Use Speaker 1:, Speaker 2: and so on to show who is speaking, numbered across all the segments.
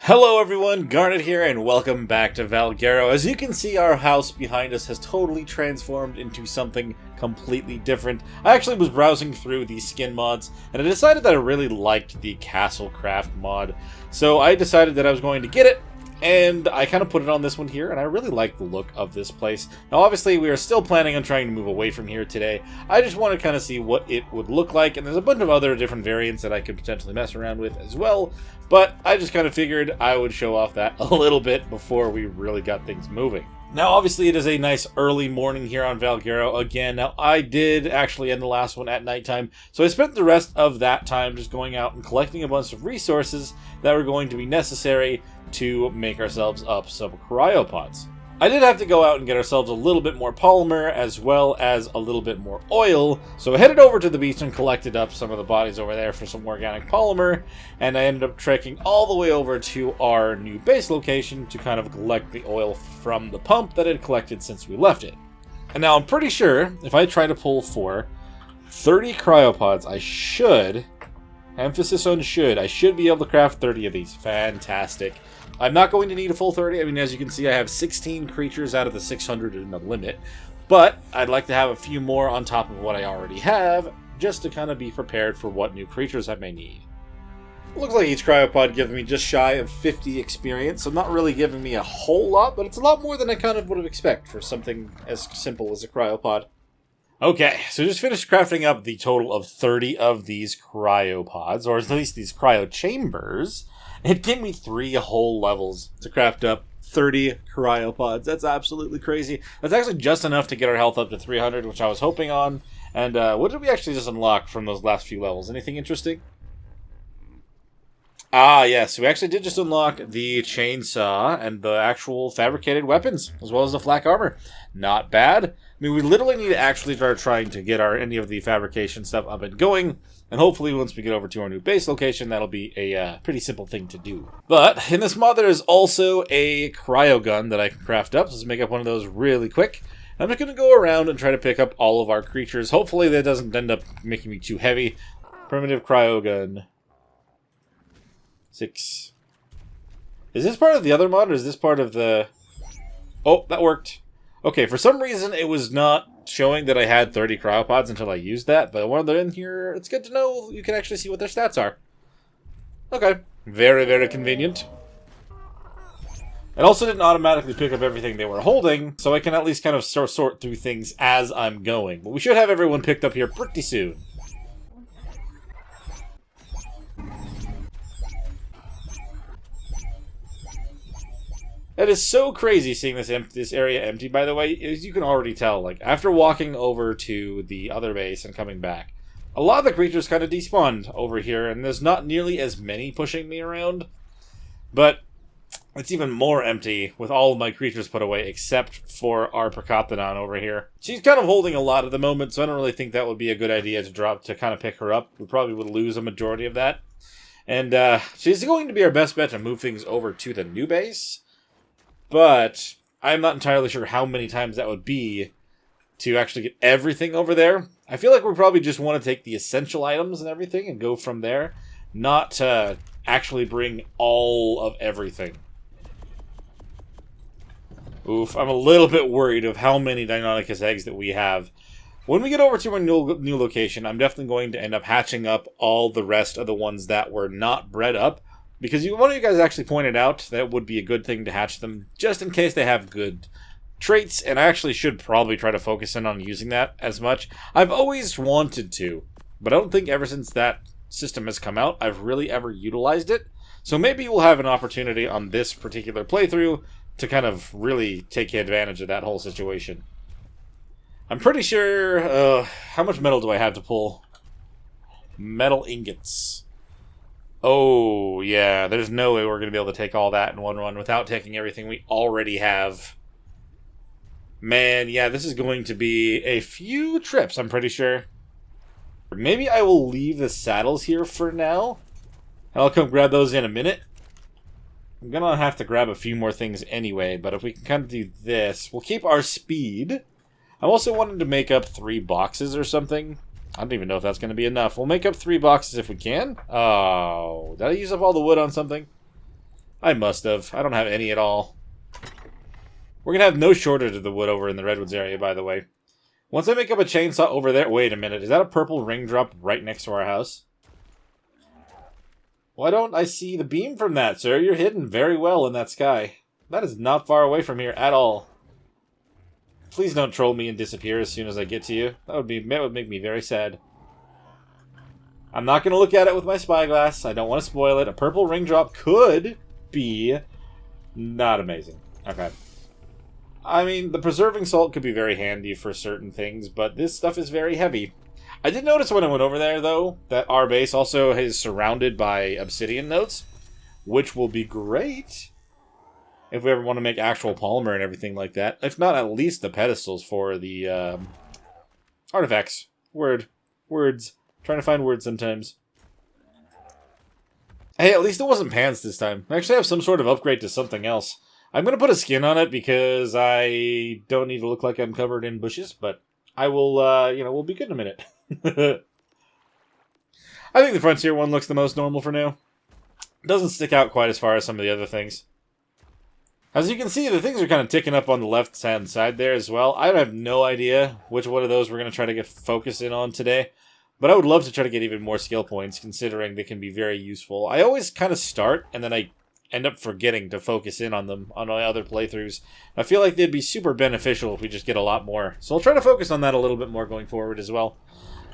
Speaker 1: Hello everyone, Garnet here, and welcome back to Valguero. As you can see, our house behind us has totally transformed into something completely different. I actually was browsing through the skin mods, and I decided that I really liked the Castle Craft mod. So I decided that I was going to get it, and I kind of put it on this one here, and I really like the look of this place. Now obviously we are still planning on trying to move away from here today. I just want to kind of see what it would look like, and there's a bunch of other different variants that I could potentially mess around with as well. But I just kind of figured I would show off that a little bit before we really got things moving. Now, obviously, it is a nice early morning here on Valguero again. Now, I did actually end the last one at nighttime, so I spent the rest of that time just going out and collecting a bunch of resources that were going to be necessary to make ourselves up some cryopods. I did have to go out and get ourselves a little bit more polymer as well as a little bit more oil, so I headed over to the beach and collected up some of the bodies over there for some organic polymer, and I ended up trekking all the way over to our new base location to kind of collect the oil from the pump that had collected since we left it. And now I'm pretty sure if I try to pull for 30 cryopods, I should, emphasis on should, I should be able to craft 30 of these. Fantastic. I'm not going to need a full 30. I mean, as you can see, I have 16 creatures out of the 600 in the limit. But I'd like to have a few more on top of what I already have, just to kind of be prepared for what new creatures I may need. It looks like each cryopod gives me just shy of 50 experience, so not really giving me a whole lot, but it's a lot more than I kind of would have expected for something as simple as a cryopod. Okay, so just finished crafting up the total of 30 of these cryopods, or at least these cryo chambers. It gave me 3 whole levels to craft up 30 cryopods. That's absolutely crazy. That's actually just enough to get our health up to 300, which I was hoping on. And what did we actually just unlock from those last few levels? Anything interesting? Ah, yes. We actually did just unlock the chainsaw and the actual fabricated weapons, as well as the flak armor. Not bad. I mean, we literally need to actually start trying to get any of the fabrication stuff up and going. And hopefully once we get over to our new base location, that'll be a pretty simple thing to do. But in this mod, there is also a cryo gun that I can craft up. So let's make up one of those really quick. I'm just going to go around and try to pick up all of our creatures. Hopefully that doesn't end up making me too heavy. Primitive cryo gun. 6. Is this part of the other mod, or is this part of the... Oh, that worked. Okay, for some reason it was not showing that I had 30 cryopods until I used that, but when they're in here, it's good to know you can actually see what their stats are. Okay, very, very convenient. It also didn't automatically pick up everything they were holding, so I can at least kind of sort through things as I'm going. But we should have everyone picked up here pretty soon. That is so crazy seeing this area empty, by the way. As you can already tell, like, after walking over to the other base and coming back, a lot of the creatures kind of despawned over here, and there's not nearly as many pushing me around. But it's even more empty with all of my creatures put away, except for our Procoptodon over here. She's kind of holding a lot at the moment, so I don't really think that would be a good idea to kind of pick her up. We probably would lose a majority of that. And she's going to be our best bet to move things over to the new base. But I'm not entirely sure how many times that would be to actually get everything over there. I feel like we probably just want to take the essential items and everything and go from there, not to actually bring all of everything. Oof, I'm a little bit worried of how many Deinonychus eggs that we have. When we get over to our new location, I'm definitely going to end up hatching up all the rest of the ones that were not bred up. Because one of you guys actually pointed out that would be a good thing to hatch them, just in case they have good traits, and I actually should probably try to focus in on using that as much. I've always wanted to, but I don't think ever since that system has come out, I've really ever utilized it. So maybe we'll have an opportunity on this particular playthrough to kind of really take advantage of that whole situation. I'm pretty sure, how much metal do I have to pull? Metal ingots. Oh, yeah, there's no way we're going to be able to take all that in one run without taking everything we already have. Man, yeah, this is going to be a few trips, I'm pretty sure. Maybe I will leave the saddles here for now, and I'll come grab those in a minute. I'm going to have to grab a few more things anyway, but if we can kind of do this, we'll keep our speed. I also wanted to make up 3 boxes or something. I don't even know if that's going to be enough. We'll make up 3 boxes if we can. Oh, did I use up all the wood on something? I must have. I don't have any at all. We're going to have no shortage of the wood over in the Redwoods area, by the way. Once I make up a chainsaw over there... Wait a minute. Is that a purple ring drop right next to our house? Why don't I see the beam from that, sir? You're hidden very well in that sky. That is not far away from here at all. Please don't troll me and disappear as soon as I get to you. That would make me very sad. I'm not going to look at it with my spyglass. I don't want to spoil it. A purple ring drop could be not amazing. Okay. I mean, the preserving salt could be very handy for certain things, but this stuff is very heavy. I did notice when I went over there, though, that our base also is surrounded by obsidian nodes, which will be great if we ever want to make actual polymer and everything like that. If not, at least the pedestals for the artifacts. Words. Trying to find words sometimes. Hey, at least it wasn't pants this time. I actually have some sort of upgrade to something else. I'm going to put a skin on it because I don't need to look like I'm covered in bushes, but I will, we'll be good in a minute. I think the frontier one looks the most normal for now. It doesn't stick out quite as far as some of the other things. As you can see, the things are kind of ticking up on the left-hand side there as well. I have no idea which one of those we're going to try to get focused in on today. But I would love to try to get even more skill points, considering they can be very useful. I always kind of start, and then I end up forgetting to focus in on them on my other playthroughs. I feel like they'd be super beneficial if we just get a lot more. So I'll try to focus on that a little bit more going forward as well.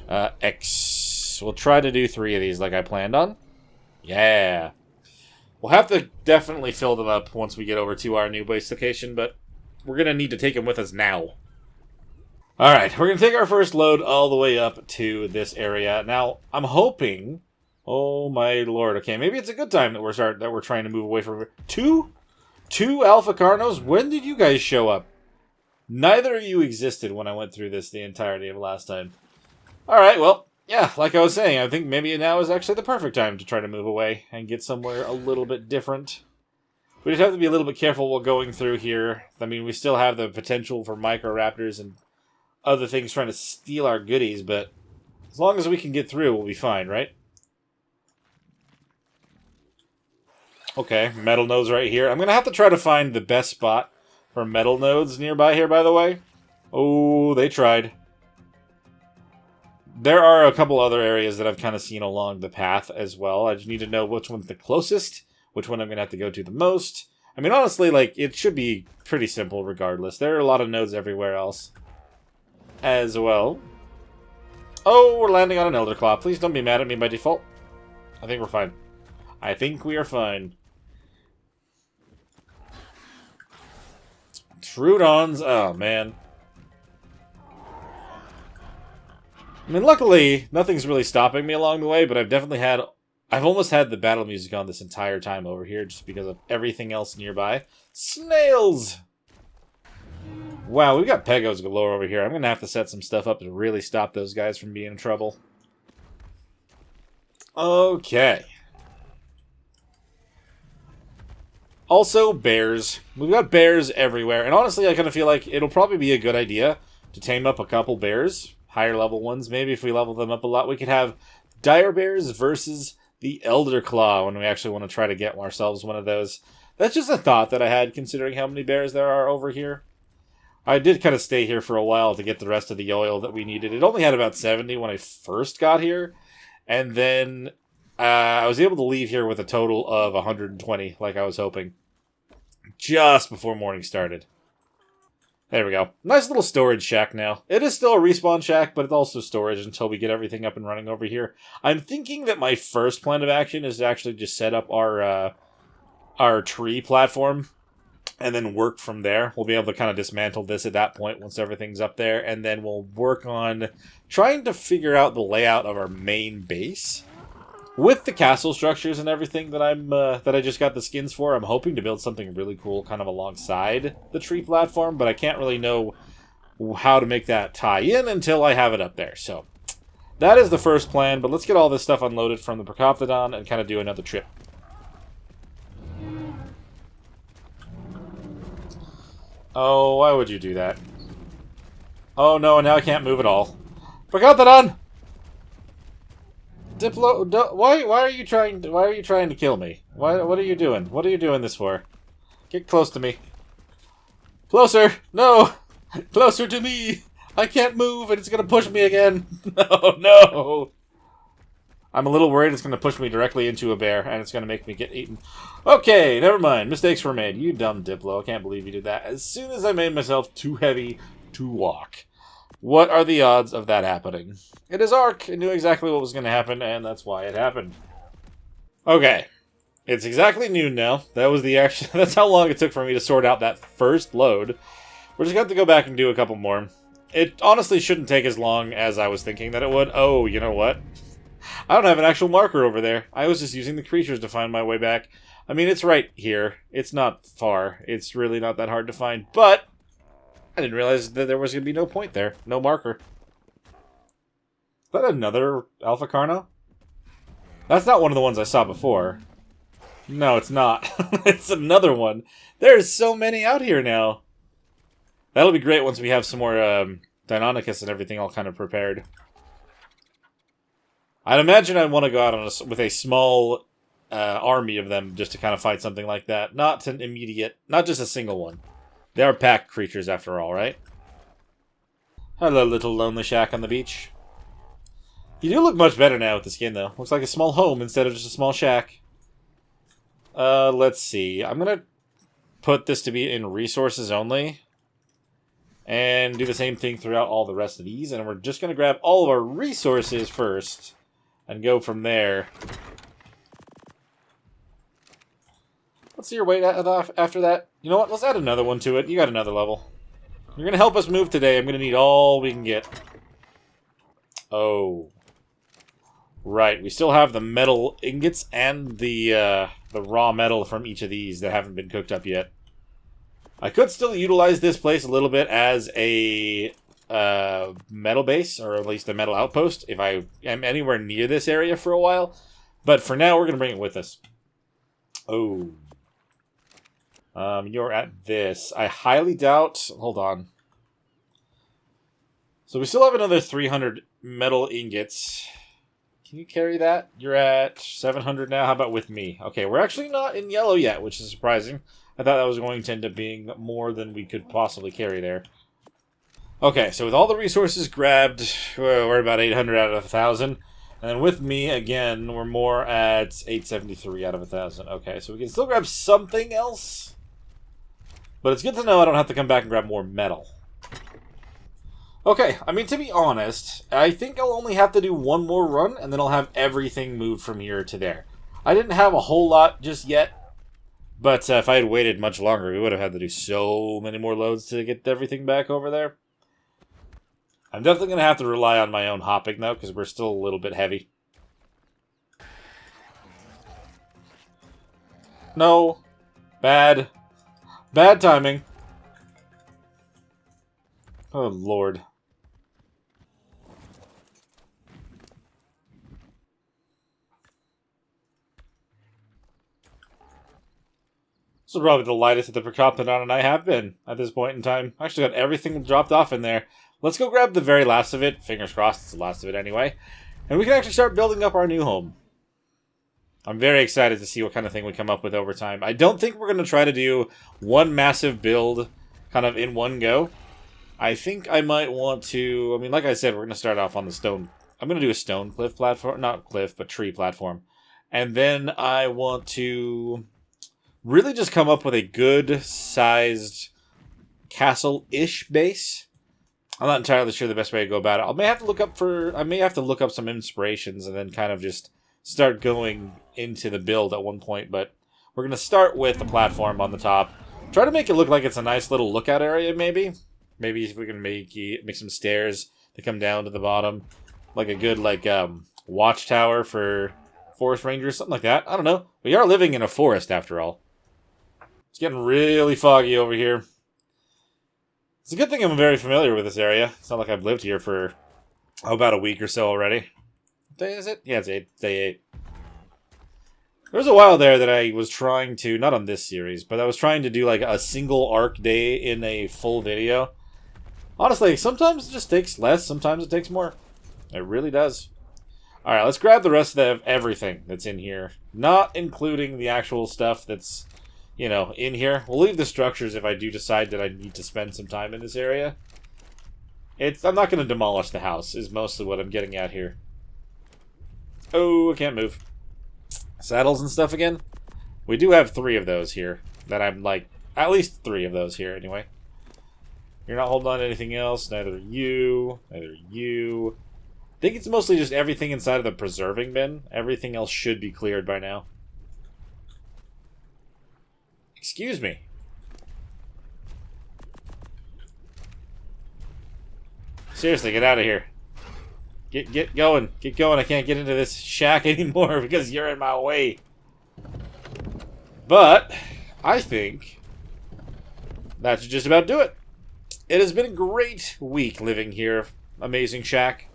Speaker 1: We'll try to do 3 of these like I planned on. Yeah. We'll have to definitely fill them up once we get over to our new base location, but we're going to need to take them with us now. Alright, we're going to take our first load all the way up to this area. Now, I'm hoping... Oh my lord, okay, maybe it's a good time that we're trying to move away from it. Two Alpha Carnos? When did you guys show up? Neither of you existed when I went through this the entirety of last time. Alright, well, yeah, like I was saying, I think maybe now is actually the perfect time to try to move away and get somewhere a little bit different. We just have to be a little bit careful while going through here. I mean, we still have the potential for Microraptors and other things trying to steal our goodies, but as long as we can get through, we'll be fine, right? Okay, metal nodes right here. I'm going to have to try to find the best spot for metal nodes nearby here, by the way. Oh, they tried. There are a couple other areas that I've kind of seen along the path as well. I just need to know which one's the closest, which one I'm going to have to go to the most. I mean, honestly, like, it should be pretty simple regardless. There are a lot of nodes everywhere else as well. Oh, we're landing on an Elder Claw. Please don't be mad at me by default. I think we're fine. I think we are fine. Trudons. Oh, man. I mean, luckily, nothing's really stopping me along the way, but I've almost had the battle music on this entire time over here just because of everything else nearby. Snails! Wow, we've got Pegos galore over here. I'm going to have to set some stuff up to really stop those guys from being in trouble. Okay. Also, bears. We've got bears everywhere. And honestly, I kind of feel like it'll probably be a good idea to tame up a couple bears. Higher level ones. Maybe if we level them up a lot, we could have dire bears versus the Elder Claw when we actually want to try to get ourselves one of those. That's just a thought that I had, considering how many bears there are over here. I did kind of stay here for a while to get the rest of the oil that we needed. It only had about 70 when I first got here. And then I was able to leave here with a total of 120, like I was hoping. Just before morning started. There we go. Nice little storage shack now. It is still a respawn shack, but it's also storage until we get everything up and running over here. I'm thinking that my first plan of action is to actually just set up our tree platform and then work from there. We'll be able to kind of dismantle this at that point once everything's up there, and then we'll work on trying to figure out the layout of our main base. With the castle structures and everything that I just got the skins for, I'm hoping to build something really cool kind of alongside the tree platform, but I can't really know how to make that tie in until I have it up there. So that is the first plan, but let's get all this stuff unloaded from the Procoptodon and kind of do another trip. Oh, why would you do that? Oh no, now I can't move at all. Procoptodon! Diplo, why are you trying to kill me? What are you doing? What are you doing this for? Get close to me. Closer! No! Closer to me! I can't move and it's gonna push me again! No, no! I'm a little worried it's gonna push me directly into a bear and it's gonna make me get eaten. Okay, never mind. Mistakes were made. You dumb Diplo. I can't believe you did that. As soon as I made myself too heavy to walk. What are the odds of that happening? It is Ark. It knew exactly what was gonna happen and that's why it happened. Okay. It's exactly noon now. That was the action. That's how long it took for me to sort out that first load. We're just going to have to go back and do a couple more. It honestly shouldn't take as long as I was thinking that it would. Oh, you know what? I don't have an actual marker over there. I was just using the creatures to find my way back. I mean, it's right here. It's not far. It's really not that hard to find. But I didn't realize that there was going to be no point there. No marker. Is that another Alpha Carno? That's not one of the ones I saw before. No, it's not. It's another one. There's so many out here now. That'll be great once we have some more Deinonychus and everything all kind of prepared. I'd imagine I'd want to go out on with a small army of them just to kind of fight something like that. Not an immediate, not just a single one. They are pack creatures after all, right? Hello, little lonely shack on the beach. You do look much better now with the skin, though. Looks like a small home instead of just a small shack. Let's see. I'm gonna put this to be in resources only. And do the same thing throughout all the rest of these. And we're just gonna grab all of our resources first. And go from there. Let's see your weight after that. You know what? Let's add another one to it. You got another level. You're gonna help us move today. I'm gonna need all we can get. Oh. Right, we still have the metal ingots and the raw metal from each of these that haven't been cooked up yet. I could still utilize this place a little bit as a metal base, or at least a metal outpost, if I am anywhere near this area for a while. But for now, we're going to bring it with us. Oh. You're at this. I highly doubt... Hold on. So we still have another 300 metal ingots. Can you carry that? You're at 700 now. How about with me? Okay, we're actually not in yellow yet, which is surprising. I thought that was going to end up being more than we could possibly carry there. Okay, so with all the resources grabbed, we're about 800 out of 1,000. And then with me, again, we're more at 873 out of 1,000. Okay, so we can still grab something else. But it's good to know I don't have to come back and grab more metal. Okay, I mean, to be honest, I think I'll only have to do one more run, and then I'll have everything moved from here to there. I didn't have a whole lot just yet, but if I had waited much longer, we would have had to do so many more loads to get everything back over there. I'm definitely going to have to rely on my own hopping, though, because we're still a little bit heavy. No. Bad. Bad timing. Oh, Lord. This is probably the lightest that the Procoptodon and I have been at this point in time. I actually got everything dropped off in there. Let's go grab the very last of it. Fingers crossed it's the last of it anyway. And we can actually start building up our new home. I'm very excited to see what kind of thing we come up with over time. I don't think we're going to try to do one massive build kind of in one go. I think I might want to... I mean, like I said, we're going to start off on the stone... I'm going to do a stone cliff platform. Not cliff, but tree platform. And then I want to really just come up with a good-sized castle-ish base. I'm not entirely sure the best way to go about it. I may have to look up some inspirations and then kind of just start going into the build at one point. But we're going to start with the platform on the top. Try to make it look like it's a nice little lookout area, maybe. Maybe if we can make some stairs to come down to the bottom. Like a good, watchtower for forest rangers, something like that. I don't know. We are living in a forest, after all. It's getting really foggy over here. It's a good thing I'm very familiar with this area. It's not like I've lived here for about a week or so already. What day is it? Yeah, it's day 8. There was a while there that I was trying to, not on this series, but I was trying to do like a single arc day in a full video. Honestly, sometimes it just takes less, sometimes it takes more. It really does. Alright, let's grab the rest of everything that's in here. Not including the actual stuff that's, you know, in here. We'll leave the structures if I do decide that I need to spend some time in this area. I'm not going to demolish the house, is mostly what I'm getting at here. Oh, I can't move. Saddles and stuff again? We do have 3 of those here. That I'm like, at least 3 of those here anyway. You're not holding on to anything else. Neither are you. Neither are you. I think it's mostly just everything inside of the preserving bin. Everything else should be cleared by now. Excuse me. Seriously, get out of here. Get going. Get going. I can't get into this shack anymore because you're in my way. But I think that should just about do it. It has been a great week living here. Amazing shack.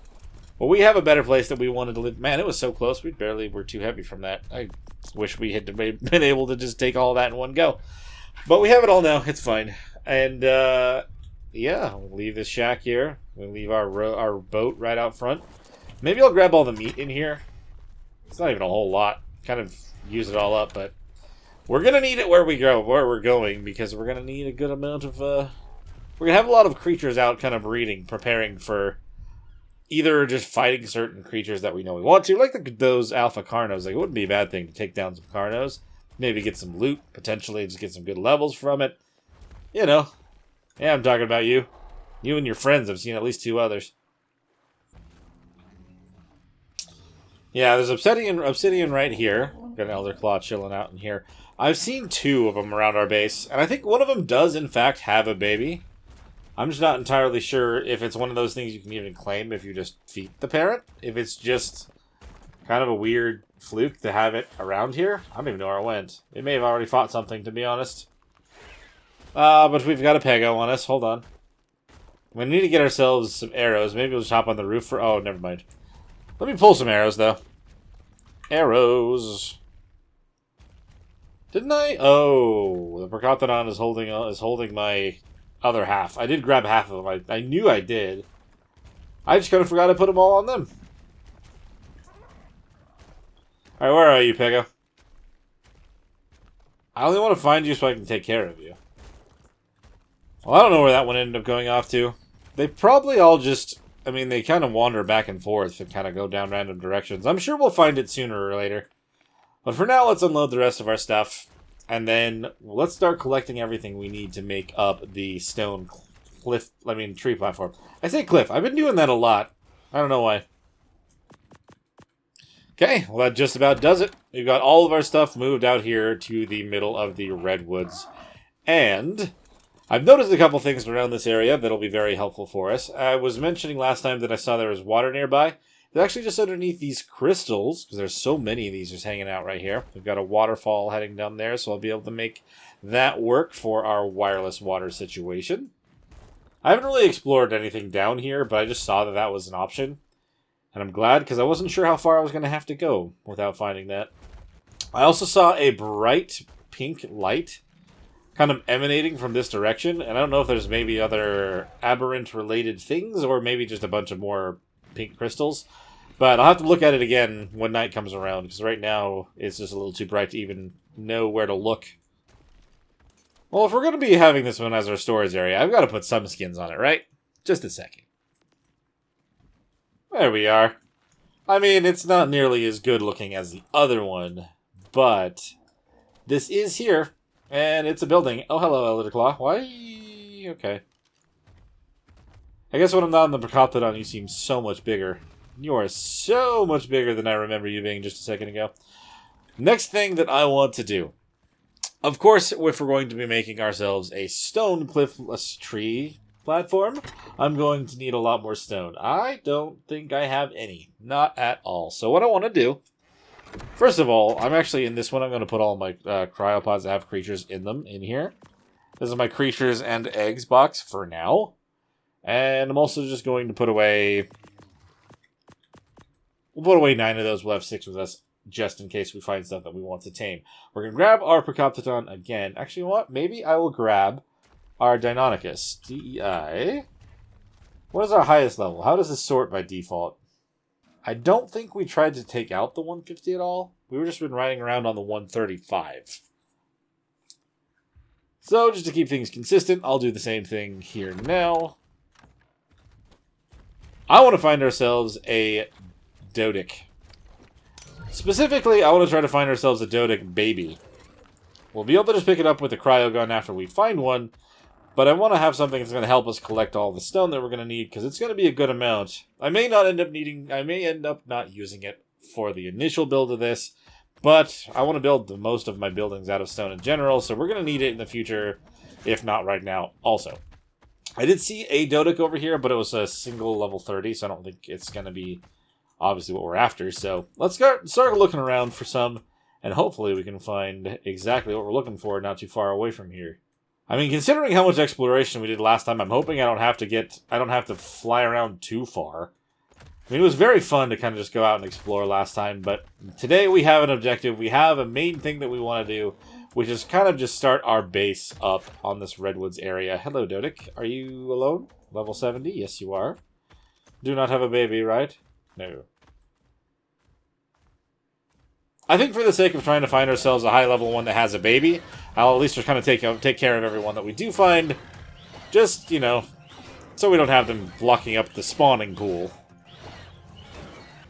Speaker 1: Well, we have a better place that we wanted to live. Man, it was so close. We barely were too heavy from that. I wish we had been able to just take all that in one go. But we have it all now. It's fine. And, yeah, we'll leave this shack here. We'll leave our boat right out front. Maybe I'll grab all the meat in here. It's not even a whole lot. Kind of use it all up, but we're going to need it where we're going, because we're going to need a good amount of, we're going to have a lot of creatures out kind of breeding, preparing for either just fighting certain creatures that we know we want to, like those alpha carnos. Like, it wouldn't be a bad thing to take down some carnos. Maybe get some loot, potentially just get some good levels from it. You know. Yeah, I'm talking about you. You and your friends. I've seen at least 2 others. Yeah, there's obsidian right here. Got an elder claw chilling out in here. I've seen 2 of them around our base, and I think one of them does, in fact, have a baby. I'm just not entirely sure if it's one of those things you can even claim if you just feed the parent. If it's just kind of a weird fluke to have it around here. I don't even know where it went. It may have already fought something, to be honest. But we've got a Pego on us. Hold on. We need to get ourselves some arrows. Maybe we'll just hop on the roof for... Oh, never mind. Let me pull some arrows, though. Arrows. Didn't I? Oh, the Percotodon is holding my other half. I did grab half of them. I knew I did. I just kind of forgot to put them all on them. Alright, where are you, Pego? I only want to find you so I can take care of you. Well, I don't know where that one ended up going off to. They probably all just... I mean, they kind of wander back and forth and kind of go down random directions. I'm sure we'll find it sooner or later. But for now, let's unload the rest of our stuff. And then let's start collecting everything we need to make up the stone tree platform. I say cliff. I've been doing that a lot. I don't know why. Okay, well that just about does it. We've got all of our stuff moved out here to the middle of the redwoods. And I've noticed a couple things around this area that'll be very helpful for us. I was mentioning last time that I saw there was water nearby. They're actually just underneath these crystals, because there's so many of these just hanging out right here. We've got a waterfall heading down there, so I'll be able to make that work for our wireless water situation. I haven't really explored anything down here, but I just saw that that was an option. And I'm glad, because I wasn't sure how far I was going to have to go without finding that. I also saw a bright pink light kind of emanating from this direction, and I don't know if there's maybe other aberrant-related things, or maybe just a bunch of more pink crystals. But I'll have to look at it again when night comes around, because right now it's just a little too bright to even know where to look. Well, if we're going to be having this one as our storage area, I've got to put some skins on it, right? Just a second. There we are. I mean, it's not nearly as good looking as the other one, but this is here, and it's a building. Oh, hello, Elder Claw. Why? Okay. I guess when I'm not on the Percotodon, you seem so much bigger. You are so much bigger than I remember you being just a second ago. Next thing that I want to do. Of course, if we're going to be making ourselves a stone cliffless tree platform, I'm going to need a lot more stone. I don't think I have any. Not at all. So what I want to do, first of all, I'm actually in this one, I'm going to put all my cryopods that have creatures in them in here. This is my creatures and eggs box for now. And I'm also just going to put away... We'll put away 9 of those. We'll have 6 with us, just in case we find stuff that we want to tame. We're going to grab our Percotodon again. Actually, you know what? Maybe I will grab our Deinonychus. DEI. What is our highest level? How does this sort by default? I don't think we tried to take out the 150 at all. We were just been riding around on the 135. So, just to keep things consistent, I'll do the same thing here now. I want to find ourselves a Dodic. Specifically, I want to try to find ourselves a Dodic baby. We'll be able to just pick it up with the cryo gun after we find one, but I want to have something that's going to help us collect all the stone that we're going to need, because it's going to be a good amount. I may end up not using it for the initial build of this, but I want to build the most of my buildings out of stone in general, so we're going to need it in the future, if not right now also. I did see a Dodic over here, but it was a single level 30, so I don't think it's going to be obviously what we're after. So let's start looking around for some, and hopefully we can find exactly what we're looking for not too far away from here. I mean, considering how much exploration we did last time, I'm hoping I don't have to fly around too far. I mean, it was very fun to kind of just go out and explore last time, but today we have an objective. We have a main thing that we want to do, which is kind of just start our base up on this Redwoods area. Hello, Dodic. Are you alone? Level 70? Yes, you are. Do not have a baby, right? No. I think for the sake of trying to find ourselves a high-level one that has a baby, I'll at least just kind of take care of everyone that we do find. Just, you know, so we don't have them blocking up the spawning pool.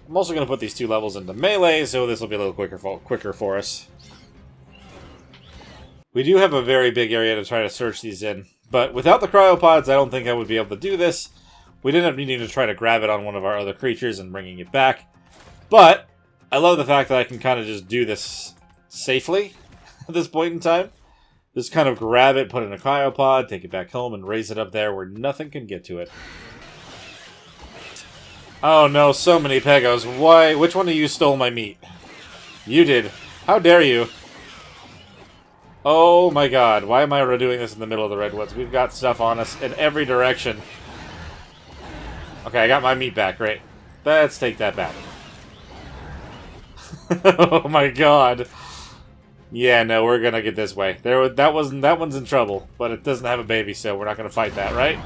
Speaker 1: I'm also going to put these 2 levels into melee, so this will be a little quicker for us. We do have a very big area to try to search these in, but without the cryopods, I don't think I would be able to do this. We'd end up needing to try to grab it on one of our other creatures and bringing it back. But I love the fact that I can kind of just do this safely at this point in time. Just kind of grab it, put it in a cryopod, take it back home, and raise it up there where nothing can get to it. Oh no, so many Pegos. Why? Which one of you stole my meat? You did. How dare you? Oh my god, why am I doing this in the middle of the Redwoods? We've got stuff on us in every direction. Okay, I got my meat back, great. Let's take that back. Oh my god. Yeah, no, we're gonna get this way. That one's in trouble, but it doesn't have a baby, so we're not gonna fight that, right?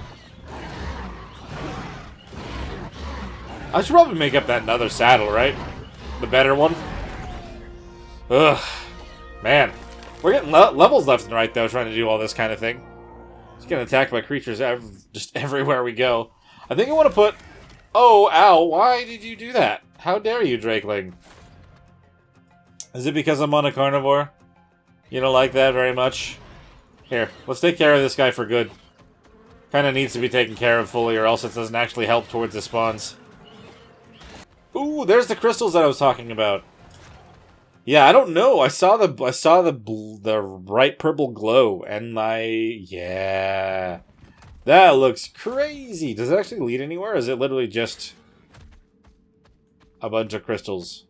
Speaker 1: I should probably make up that another saddle, right? The better one. Ugh. Man. We're getting levels left and right, though, trying to do all this kind of thing. Just getting attacked by creatures just everywhere we go. I think I want to put... Oh, ow, why did you do that? How dare you, Drakeling? Is it because I'm on a carnivore? You don't like that very much? Here, let's take care of this guy for good. Kind of needs to be taken care of fully, or else it doesn't actually help towards the spawns. Ooh, there's the crystals that I was talking about. Yeah, I don't know. I saw the bright purple glow, and yeah, that looks crazy. Does it actually lead anywhere? Or is it literally just a bunch of crystals?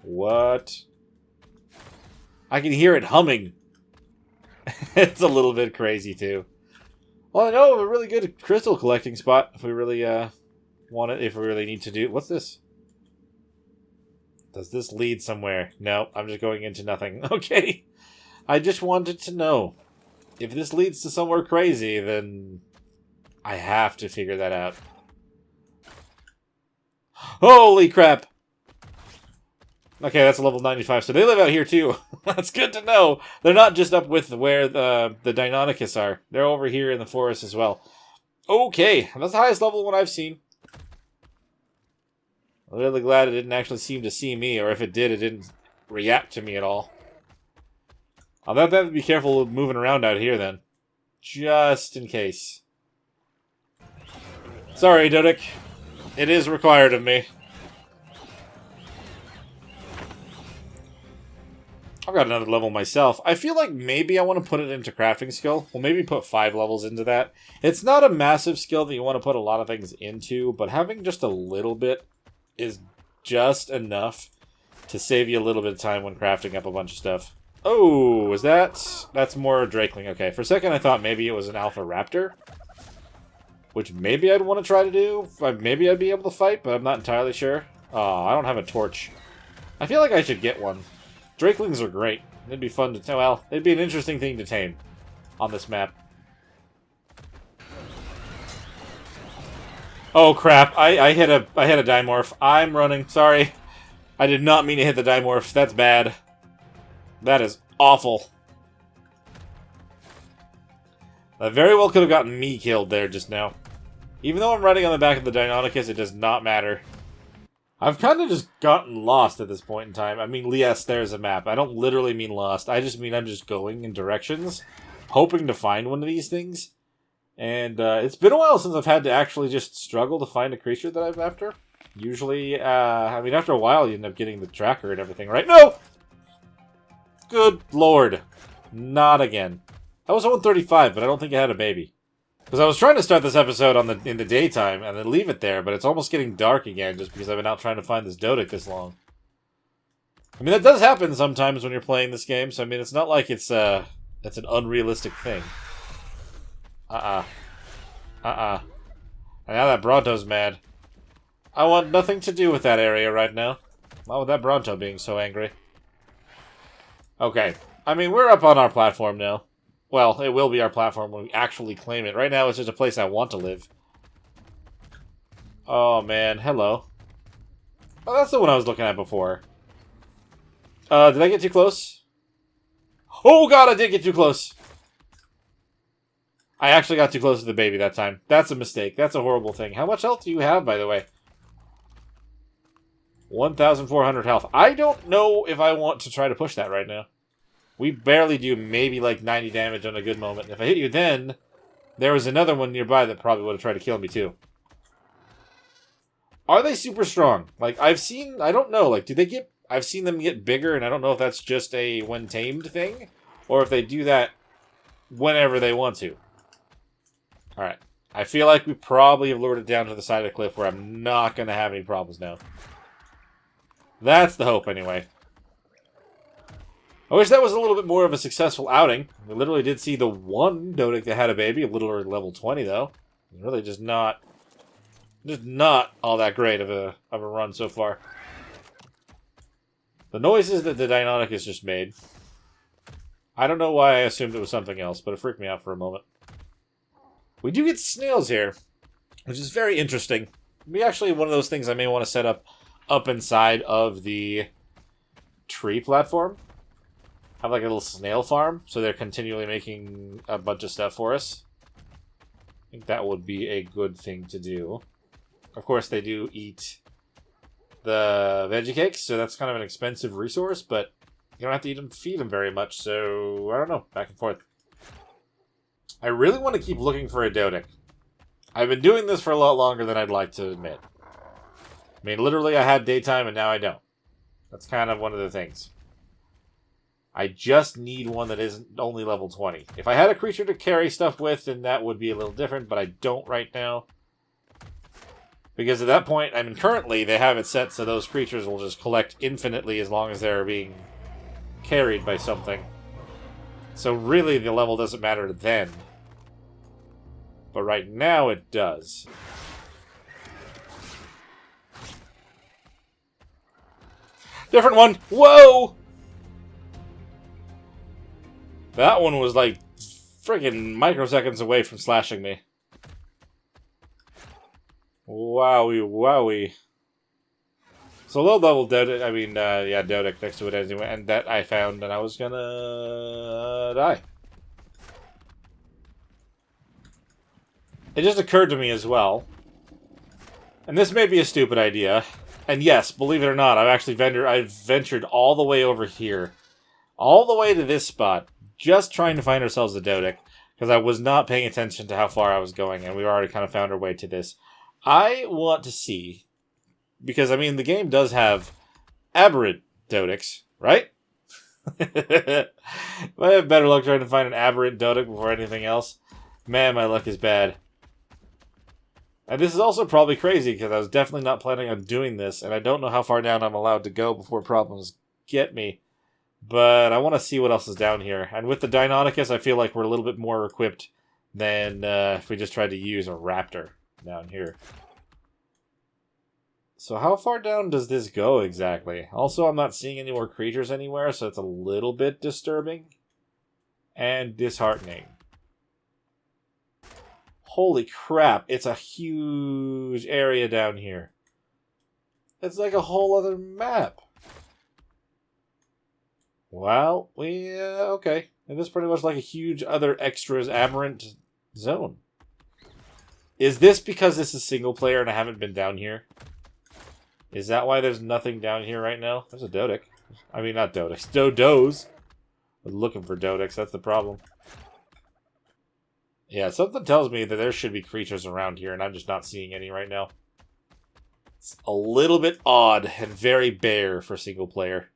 Speaker 1: What? I can hear it humming. It's a little bit crazy too. Well, I know of a really good crystal collecting spot if we really want it. If we really need to do. What's this? Does this lead somewhere? No, I'm just going into nothing. Okay. I just wanted to know. If this leads to somewhere crazy, then I have to figure that out. Holy crap! Okay, that's a level 95, so they live out here too. That's good to know. They're not just up with where the Deinonychus are. They're over here in the forest as well. Okay, that's the highest level one I've seen. I'm really glad it didn't actually seem to see me, or if it did, it didn't react to me at all. I'll have to be careful of moving around out here then. Just in case. Sorry, Dodic. It is required of me. I've got another level myself. I feel like maybe I want to put it into crafting skill. Well, maybe put 5 levels into that. It's not a massive skill that you want to put a lot of things into, but having just a little bit is just enough to save you a little bit of time when crafting up a bunch of stuff. Oh, is that... That's more Drakeling. Okay, for a second I thought maybe it was an Alpha Raptor. Which maybe I'd want to try to do. Maybe I'd be able to fight, but I'm not entirely sure. Oh, I don't have a torch. I feel like I should get one. Drakelings are great. It'd be fun to... Well, it'd be an interesting thing to tame on this map. Oh crap! I hit a dimorph. I'm running. Sorry, I did not mean to hit the dimorph. That's bad. That is awful. That very well could have gotten me killed there just now. Even though I'm riding on the back of the Deinonychus, it does not matter. I've kind of just gotten lost at this point in time. I mean, yes, there's a map. I don't literally mean lost. I just mean I'm just going in directions, hoping to find one of these things. And it's been a while since I've had to actually just struggle to find a creature that I'm after. Usually, I mean, after a while, you end up getting the tracker and everything, right? No! Good lord. Not again. I was 135, but I don't think I had a baby. Because I was trying to start this episode in the daytime and then leave it there, but it's almost getting dark again just because I've been out trying to find this Dodic this long. I mean, that does happen sometimes when you're playing this game, so I mean, it's not like it's an unrealistic thing. And now that Bronto's mad. I want nothing to do with that area right now. Not with that Bronto being so angry. Okay. I mean, we're up on our platform now. Well, it will be our platform when we actually claim it. Right now, it's just a place I want to live. Oh, man. Hello. Oh, that's the one I was looking at before. Did I get too close? Oh, God, I did get too close. I actually got too close to the baby that time. That's a mistake. That's a horrible thing. How much health do you have, by the way? 1,400 health. I don't know if I want to try to push that right now. We barely do maybe like 90 damage on a good moment. If I hit you then, there was another one nearby that probably would have tried to kill me too. Are they super strong? Like, I don't know, like, I've seen them get bigger, and I don't know if that's just a when tamed thing, or if they do that whenever they want to. Alright. I feel like we probably have lured it down to the side of the cliff where I'm not going to have any problems now. That's the hope, anyway. I wish that was a little bit more of a successful outing. We literally did see the one Dodic that had a baby, a little over level 20, though. Really just not all that great of a run so far. The noises that the Deinonychus just made. I don't know why I assumed it was something else, but it freaked me out for a moment. We do get snails here, which is very interesting. Maybe actually one of those things I may want to set up inside of the tree platform. Have like a little snail farm, so they're continually making a bunch of stuff for us. I think that would be a good thing to do. Of course, they do eat the veggie cakes, so that's kind of an expensive resource, but you don't have to feed them very much, so I don't know, back and forth. I really want to keep looking for a Dodic. I've been doing this for a lot longer than I'd like to admit. I mean, literally I had daytime and now I don't. That's kind of one of the things. I just need one that isn't only level 20. If I had a creature to carry stuff with, then that would be a little different, but I don't right now. Because at that point, I mean, currently they have it set so those creatures will just collect infinitely as long as they're being carried by something. So really, the level doesn't matter then. But right now, it does. Different one! Whoa! That one was like friggin' microseconds away from slashing me. Wowie, wowie. So low level Dodic, yeah, Dodic next to it anyway, and that I found, and I was gonna die. It just occurred to me as well, and this may be a stupid idea, and yes, believe it or not, I've ventured all the way over here, all the way to this spot, just trying to find ourselves a Dodic, because I was not paying attention to how far I was going, and we already kind of found our way to this. I want to see, because, I mean, the game does have aberrant Dodics, right? I have better luck trying to find an aberrant Dodic before anything else. Man, my luck is bad. And this is also probably crazy, because I was definitely not planning on doing this, and I don't know how far down I'm allowed to go before problems get me. But I want to see what else is down here. And with the Deinonychus, I feel like we're a little bit more equipped than if we just tried to use a raptor down here. So how far down does this go exactly? Also, I'm not seeing any more creatures anywhere, so it's a little bit disturbing and disheartening. Holy crap, it's a huge area down here. It's like a whole other map. Well, okay. It is pretty much like a huge other extras aberrant zone. Is this because this is single player and I haven't been down here? Is that why there's nothing down here right now? There's a Dodic. I mean, not Dodics. Dodos. I was looking for Dodics, that's the problem. Yeah, something tells me that there should be creatures around here, and I'm just not seeing any right now. It's a little bit odd and very bare for single player.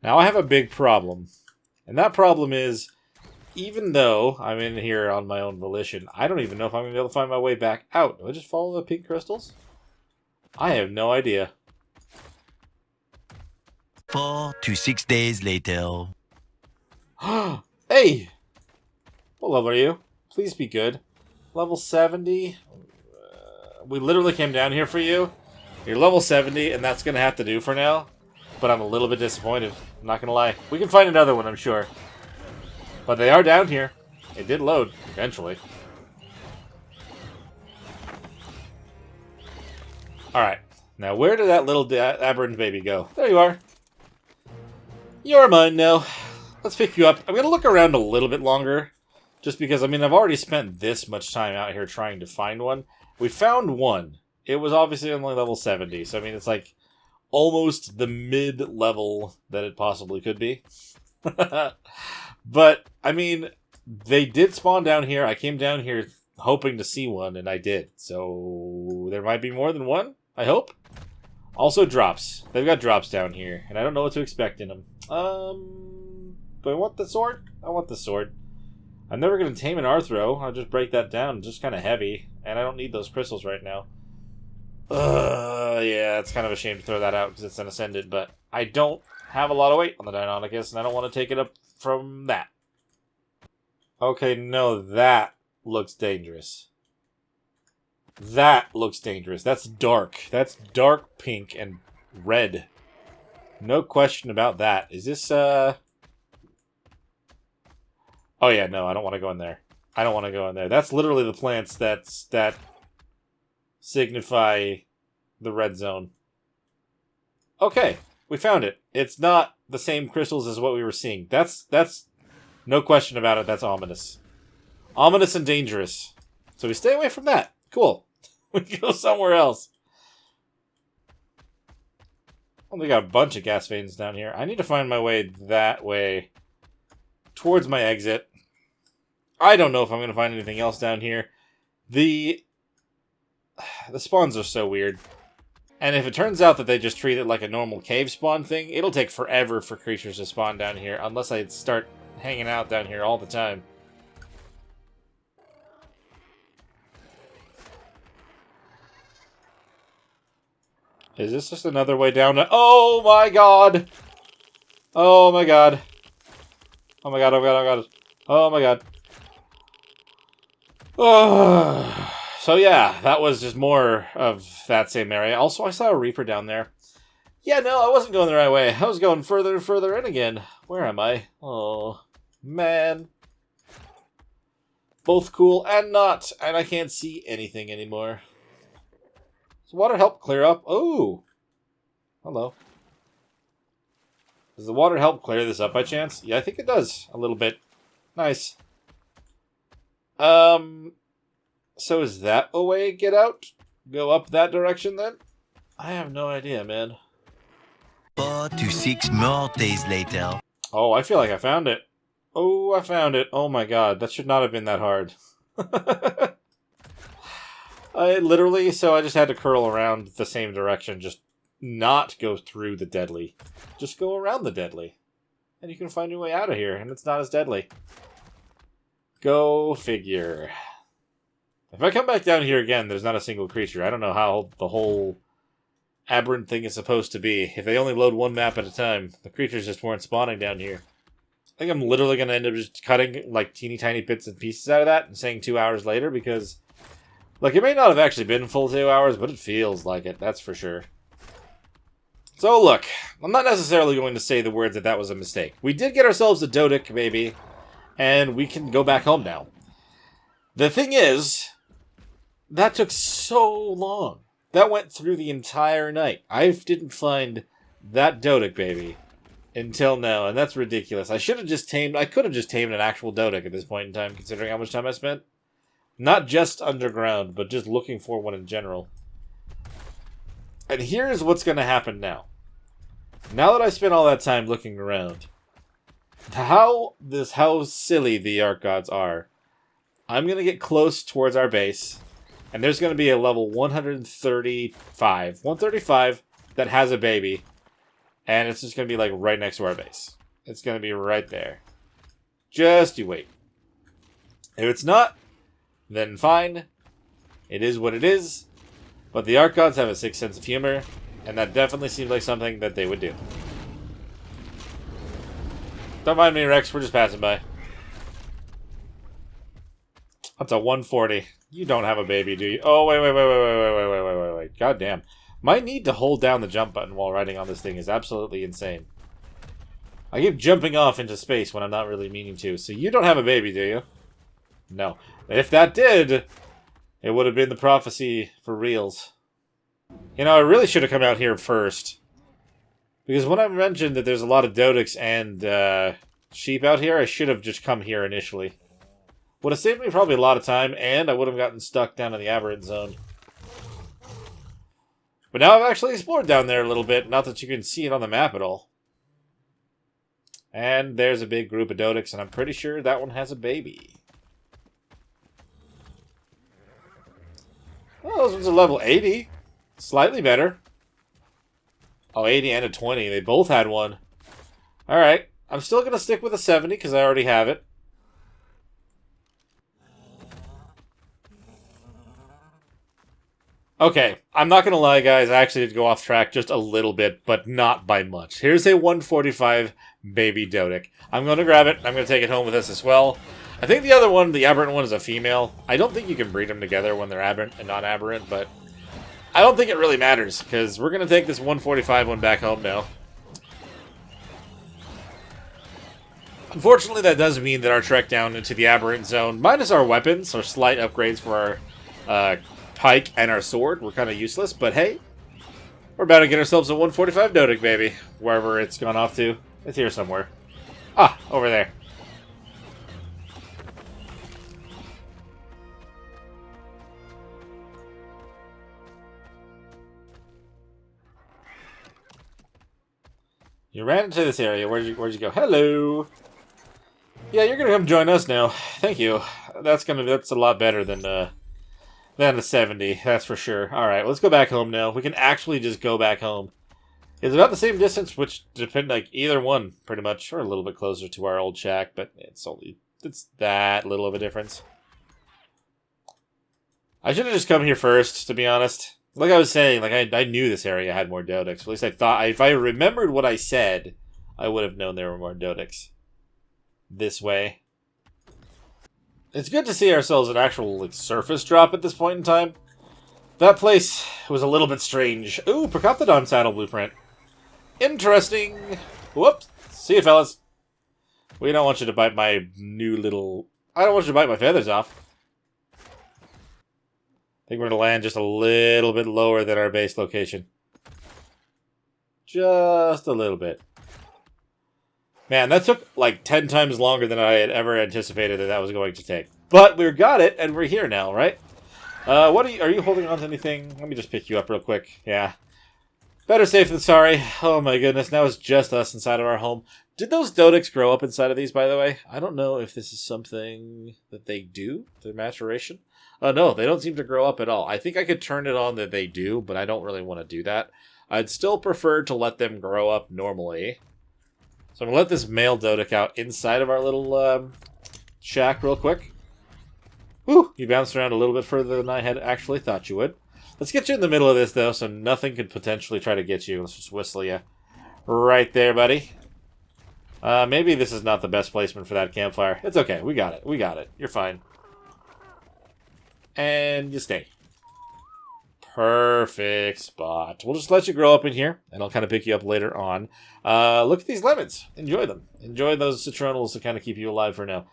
Speaker 1: Now I have a big problem. And that problem is, even though I'm in here on my own volition, I don't even know if I'm going to be able to find my way back out. Do I just follow the pink crystals? I have no idea.
Speaker 2: 4 to 6 days later.
Speaker 1: Hey! What level are you? Please be good. Level 70? We literally came down here for you. You're level 70, and that's going to have to do for now. But I'm a little bit disappointed. I'm not going to lie. We can find another one, I'm sure. But they are down here. It did load, eventually. Alright. Now, where did that little aberrant baby go? There you are. You're mine now. Let's pick you up. I'm going to look around a little bit longer. Just because, I mean, I've already spent this much time out here trying to find one. We found one. It was obviously only level 70. So, I mean, it's like almost the mid-level that it possibly could be. But, I mean, they did spawn down here. I came down here hoping to see one, and I did. So, there might be more than one, I hope. Also, drops. They've got drops down here, and I don't know what to expect in them. Do I want the sword? I want the sword. I'm never going to tame an Arthro. I'll just break that down. It's just kind of heavy, and I don't need those crystals right now. Yeah, it's kind of a shame to throw that out because it's an Ascended, but I don't have a lot of weight on the Deinonychus, and I don't want to take it up from that. Okay, no, that looks dangerous. That looks dangerous. That's dark. That's dark pink and red. No question about that. Is this, Oh yeah, no, I don't want to go in there. I don't want to go in there. That's literally the plants that signify the red zone. Okay, we found it. It's not the same crystals as what we were seeing. That's no question about it. That's ominous. Ominous and dangerous. So we stay away from that. Cool. We go somewhere else. Well, we got a bunch of gas veins down here. I need to find my way that way towards my exit. I don't know if I'm going to find anything else down here. The spawns are so weird. And if it turns out that they just treat it like a normal cave spawn thing, it'll take forever for creatures to spawn down here, unless I start hanging out down here all the time. Is this just another way down to... Oh my god! Oh my god. Oh my god, oh my god, oh my god. Oh my god. Oh. So yeah, that was just more of that same area. Also, I saw a Reaper down there. Yeah, no, I wasn't going the right way. I was going further and further in again. Where am I? Oh, man. Both cool and not, and I can't see anything anymore. Does water help clear up? Oh! Hello. Does the water help clear this up by chance? Yeah, I think it does. A little bit. Nice. So is that a way to get out? Go up that direction then? I have no idea, man.
Speaker 2: 4 to 6 more days later.
Speaker 1: Oh, I feel like I found it. Oh, I found it. Oh my god, that should not have been that hard. So I just had to curl around the same direction, just not go through the deadly. Just go around the deadly. And you can find your way out of here, and it's not as deadly. Go figure. If I come back down here again, there's not a single creature. I don't know how the whole aberrant thing is supposed to be. If they only load one map at a time, the creatures just weren't spawning down here. I think I'm literally going to end up just cutting like teeny tiny bits and pieces out of that and saying 2 hours later because, look, it may not have actually been full 2 hours, but it feels like it, that's for sure. So look, I'm not necessarily going to say the words that was a mistake. We did get ourselves a Dodic, baby, and we can go back home now. The thing is, that took so long. That went through the entire night. I didn't find that Dodic baby until now, and that's ridiculous. I could have just tamed an actual Dodic at this point in time, considering how much time I spent. Not just underground, but just looking for one in general. And here's what's going to happen now. Now that I spent all that time looking around, how silly the Arc Gods are, I'm going to get close towards our base, and there's going to be a level 135 that has a baby, and it's just going to be like right next to our base. It's going to be right there. Just you wait. If it's not, then fine. It is what it is. But the Arc Gods have a sick sense of humor, and that definitely seems like something that they would do. Don't mind me, Rex. We're just passing by. That's a 140. You don't have a baby, do you? Oh, wait. God damn. My need to hold down the jump button while riding on this thing is absolutely insane. I keep jumping off into space when I'm not really meaning to. So you don't have a baby, do you? No. If that did, it would have been the prophecy for reals. You know, I really should have come out here first. Because when I mentioned that there's a lot of Dodics and sheep out here, I should have just come here initially. Would have saved me probably a lot of time, and I would have gotten stuck down in the aberrant zone. But now I've actually explored down there a little bit, not that you can see it on the map at all. And there's a big group of Dodics, and I'm pretty sure that one has a baby. Oh, those ones are level 80. Slightly better. Oh, 80 and a 20. They both had one. Alright. I'm still going to stick with a 70, because I already have it. Okay, I'm not going to lie, guys. I actually did go off track just a little bit, but not by much. Here's a 145 baby Dodic. I'm going to grab it. I'm going to take it home with us as well. I think the other one, the aberrant one, is a female. I don't think you can breed them together when they're aberrant and not aberrant, but I don't think it really matters, because we're going to take this 145 one back home now. Unfortunately, that does mean that our trek down into the aberrant zone, minus our weapons, or slight upgrades for our pike and our sword, were kind of useless, but hey, we're about to get ourselves a 145 Dodic, baby. Wherever it's gone off to. It's here somewhere. Ah, over there. You ran into this area. Where'd you go? Hello. Yeah, you're gonna come join us now. Thank you. That's a lot better than the 70. That's for sure. All right, let's go back home now. We can actually just go back home. It's about the same distance, which depend like either one pretty much, or a little bit closer to our old shack, but it's that little of a difference. I should have just come here first, to be honest. Like I was saying, like I knew this area had more Dodics. At least I thought. If I remembered what I said, I would have known there were more Dodics. This way. It's good to see ourselves an actual like surface drop at this point in time. That place was a little bit strange. Ooh, Procoptodon saddle blueprint. Interesting. Whoops. See you, fellas. We don't want you to bite my new little... I don't want you to bite my feathers off. I think we're going to land just a little bit lower than our base location. Just a little bit. Man, that took like 10 times longer than I had ever anticipated that was going to take. But we got it, and we're here now, right? Are you holding on to anything? Let me just pick you up real quick. Yeah. Better safe than sorry. Oh my goodness, now it's just us inside of our home. Did those Dodics grow up inside of these, by the way? I don't know if this is something that they do, their maturation. No, they don't seem to grow up at all. I think I could turn it on that they do, but I don't really want to do that. I'd still prefer to let them grow up normally. So I'm going to let this male Dodic out inside of our little shack real quick. Whew, you bounced around a little bit further than I had actually thought you would. Let's get you in the middle of this, though, so nothing could potentially try to get you. Let's just whistle you. Right there, buddy. Maybe this is not the best placement for that campfire. It's okay. We got it. We got it. You're fine. And you stay. Perfect spot. We'll just let you grow up in here, and I'll kind of pick you up later on. Look at these lemons. Enjoy them. Enjoy those citronals to kind of keep you alive for now.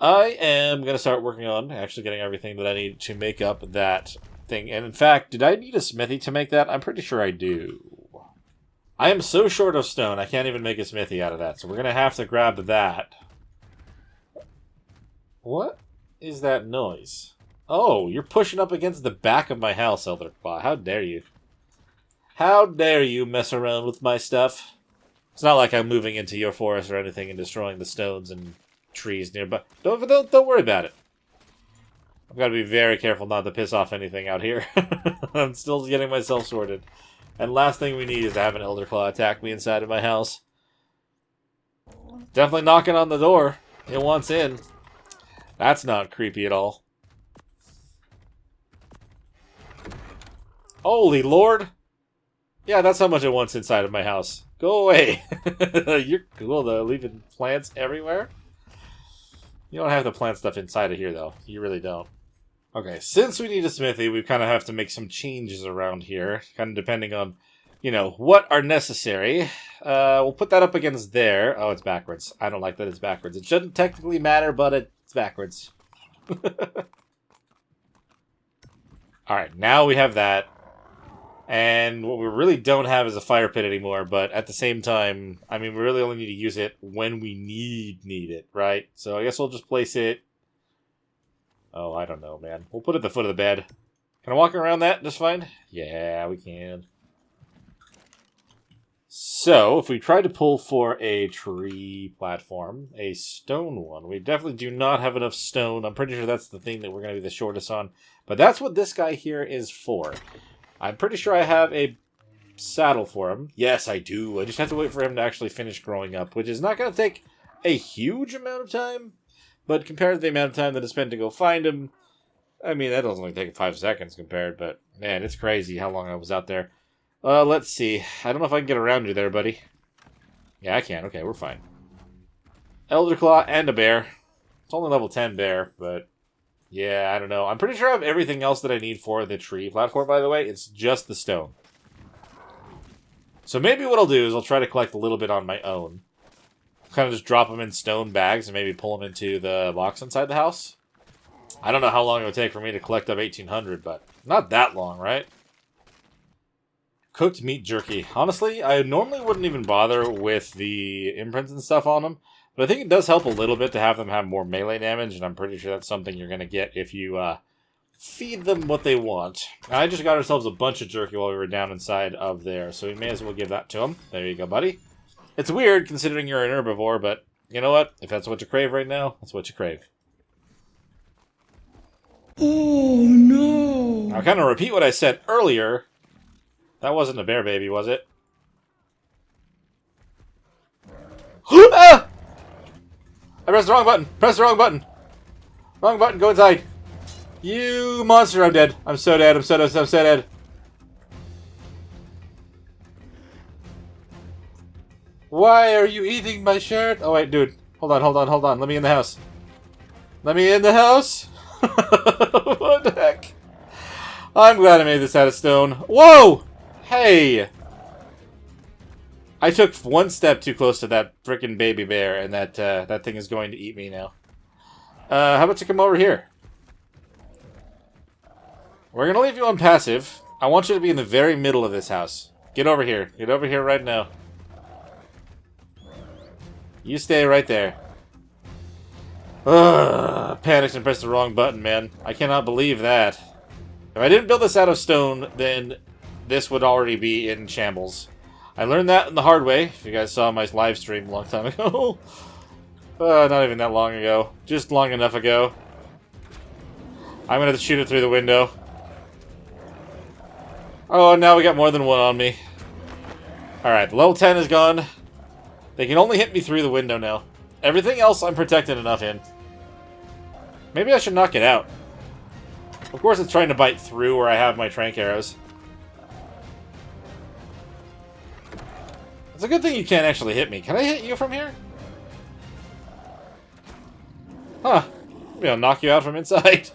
Speaker 1: I am going to start working on actually getting everything that I need to make up that thing. And in fact, did I need a smithy to make that? I'm pretty sure I do. I am so short of stone, I can't even make a smithy out of that. So we're going to have to grab that. What is that noise? Oh, you're pushing up against the back of my house, Elder Claw. How dare you? How dare you mess around with my stuff? It's not like I'm moving into your forest or anything and destroying the stones and trees nearby. Don't worry about it. I've got to be very careful not to piss off anything out here. I'm still getting myself sorted. And last thing we need is to have an Elder Claw attack me inside of my house. Definitely knocking on the door. It wants in. That's not creepy at all. Holy Lord! Yeah, that's how much it wants inside of my house. Go away! You're cool though, leaving plants everywhere. You don't have to plant stuff inside of here though. You really don't. Okay, since we need a smithy, we kind of have to make some changes around here. Kind of depending on, you know, what are necessary. We'll put that up against there. Oh, it's backwards. I don't like that it's backwards. It shouldn't technically matter, but it's backwards. Alright, now we have that. And what we really don't have is a fire pit anymore, but at the same time, I mean, we really only need to use it when we need it, right? So I guess we'll just place it... Oh, I don't know, man. We'll put it at the foot of the bed. Can I walk around that just fine? Yeah, we can. So, if we try to pull for a tree platform, a stone one, we definitely do not have enough stone. I'm pretty sure that's the thing that we're going to be the shortest on. But that's what this guy here is for. I'm pretty sure I have a saddle for him. Yes, I do. I just have to wait for him to actually finish growing up, which is not going to take a huge amount of time. But compared to the amount of time that I spent to go find him, I mean, that doesn't only take 5 seconds compared, but man, it's crazy how long I was out there. Let's see. I don't know if I can get around you there, buddy. Yeah, I can. Okay, we're fine. Elder Claw and a bear. It's only level 10 bear, but yeah, I don't know. I'm pretty sure I have everything else that I need for the tree platform, by the way. It's just the stone. So maybe what I'll do is I'll try to collect a little bit on my own. Kind of just drop them in stone bags and maybe pull them into the box inside the house. I don't know how long it would take for me to collect up 1,800, but not that long, right? Cooked meat jerky. Honestly, I normally wouldn't even bother with the imprints and stuff on them, but I think it does help a little bit to have them have more melee damage, and I'm pretty sure that's something you're going to get if you feed them what they want. And I just got ourselves a bunch of jerky while we were down inside of there, so we may as well give that to him. There you go, buddy. It's weird considering you're an herbivore, but you know what? If that's what you crave right now, that's what you crave.
Speaker 3: Oh, no.
Speaker 1: I'll kind of repeat what I said earlier. That wasn't a bear baby, was it? Ah! I pressed the wrong button. Press the wrong button. Wrong button. Go inside. You monster. I'm dead. I'm so dead. I'm so dead. Why are you eating my shirt? Oh, wait, dude. Hold on. Let me in the house. Let me in the house. What the heck? I'm glad I made this out of stone. Whoa! Hey! I took one step too close to that frickin' baby bear, and that thing is going to eat me now. How about you come over here? We're gonna leave you on passive. I want you to be in the very middle of this house. Get over here. Get over here right now. You stay right there. Ugh, panicked and pressed the wrong button, man. I cannot believe that. If I didn't build this out of stone, then this would already be in shambles. I learned that in the hard way. If you guys saw my live stream a long time ago. Not even that long ago. Just long enough ago. I'm gonna have to shoot it through the window. Oh, now we got more than one on me. Alright, the level 10 is gone. They can only hit me through the window now. Everything else I'm protected enough in. Maybe I should knock it out. Of course it's trying to bite through where I have my trank arrows. It's a good thing you can't actually hit me. Can I hit you from here? Huh. Maybe I'll knock you out from inside.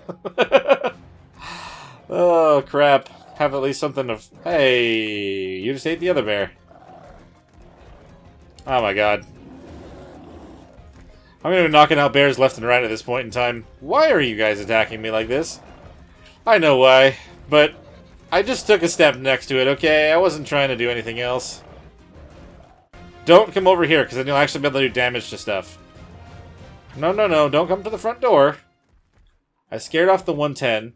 Speaker 1: Oh, crap. Have at least something to... Hey, you just ate the other bear. Oh my god. I'm gonna be knocking out bears left and right at this point in time. Why are you guys attacking me like this? I know why, but I just took a step next to it, okay? I wasn't trying to do anything else. Don't come over here, because then you'll actually be able to do damage to stuff. No, no, no, don't come to the front door. I scared off the 110.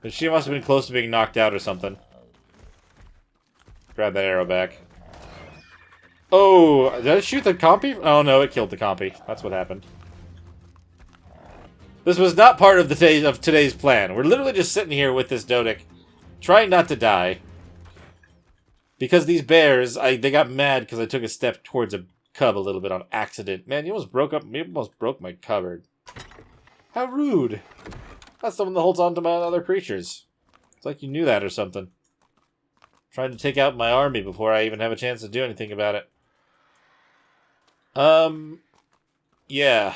Speaker 1: But she must have been close to being knocked out or something. Grab that arrow back. Oh, did I shoot the compy? Oh no, it killed the compy. That's what happened. This was not part of today's plan. We're literally just sitting here with this Dodic, trying not to die. Because these bears, they got mad because I took a step towards a cub a little bit on accident. Man, you almost broke my cupboard. How rude. That's the one that holds on to my other creatures. It's like you knew that or something. Trying to take out my army before I even have a chance to do anything about it. Yeah.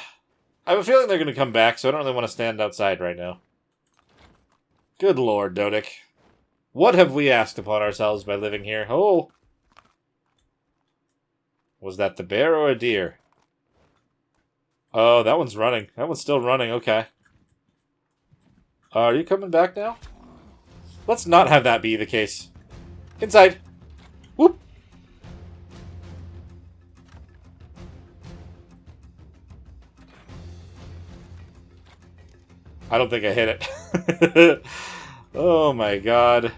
Speaker 1: I have a feeling they're going to come back, so I don't really want to stand outside right now. Good lord, Dodic. What have we asked upon ourselves by living here? Oh! Was that the bear or a deer? Oh, that one's running. That one's still running, okay. Are you coming back now? Let's not have that be the case. Inside! Whoop! I don't think I hit it. Oh my god.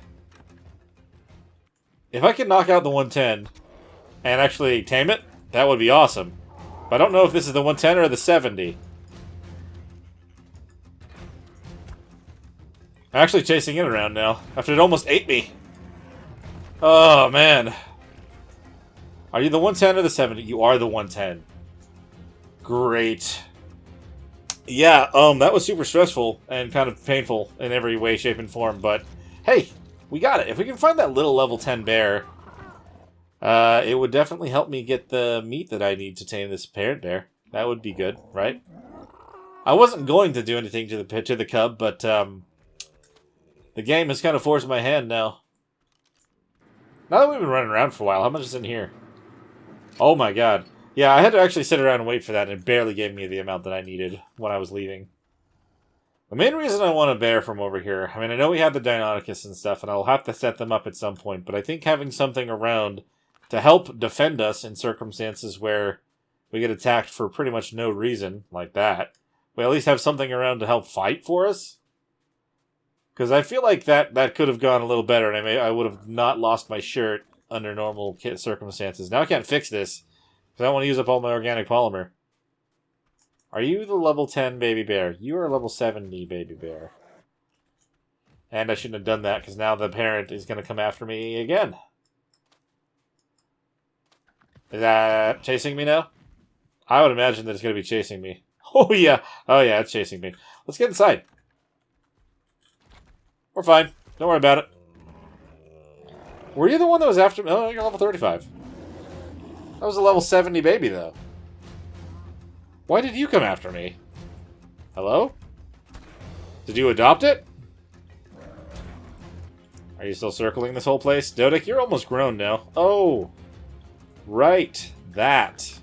Speaker 1: If I could knock out the 110 and actually tame it, that would be awesome. But I don't know if this is the 110 or the 70. I'm actually chasing it around now, after it almost ate me. Oh, man. Are you the 110 or the 70? You are the 110. Great. Yeah, that was super stressful and kind of painful in every way, shape, and form, but hey, we got it. If we can find that little level 10 bear, it would definitely help me get the meat that I need to tame this parent bear. That would be good, right? I wasn't going to do anything to the cub, but the game has kind of forced my hand now. Now that we've been running around for a while, how much is in here? Oh my god. Yeah, I had to actually sit around and wait for that, and it barely gave me the amount that I needed when I was leaving. The main reason I want a bear from over here, I mean, I know we have the Deinonychus and stuff, and I'll have to set them up at some point, but I think having something around to help defend us in circumstances where we get attacked for pretty much no reason, like that, we at least have something around to help fight for us. Because I feel like that could have gone a little better, and I would have not lost my shirt under normal circumstances. Now I can't fix this, because I don't want to use up all my organic polymer. Are you the level 10 baby bear? You are a level 70 baby bear. And I shouldn't have done that, because now the parent is going to come after me again. Is that chasing me now? I would imagine that it's going to be chasing me. Oh yeah. Oh yeah, it's chasing me. Let's get inside. We're fine. Don't worry about it. Were you the one that was after me? Oh, you're level 35. That was a level 70 baby, though. Why did you come after me? Hello? Did you adopt it? Are you still circling this whole place? Dodic, you're almost grown now. Oh. Right. That.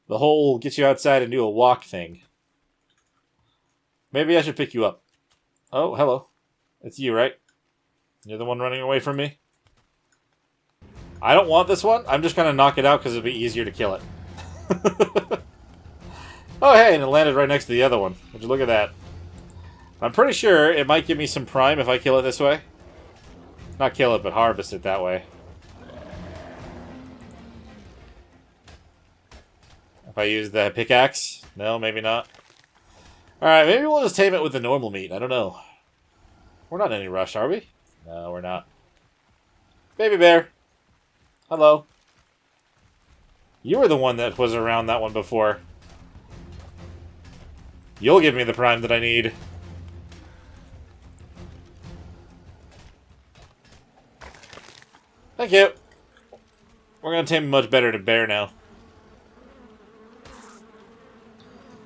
Speaker 1: The whole get you outside and do a walk thing. Maybe I should pick you up. Oh, hello. It's you, right? You're the one running away from me? I don't want this one. I'm just going to knock it out because it'll be easier to kill it. Oh, hey, and it landed right next to the other one. Would you look at that? I'm pretty sure it might give me some prime if I kill it this way. Not kill it, but harvest it that way. If I use the pickaxe? No, maybe not. Alright, maybe we'll just tame it with the normal meat. I don't know. We're not in any rush, are we? No, we're not. Baby bear. Hello. You were the one that was around that one before. You'll give me the prime that I need. Thank you. We're going to tame much better to bear now.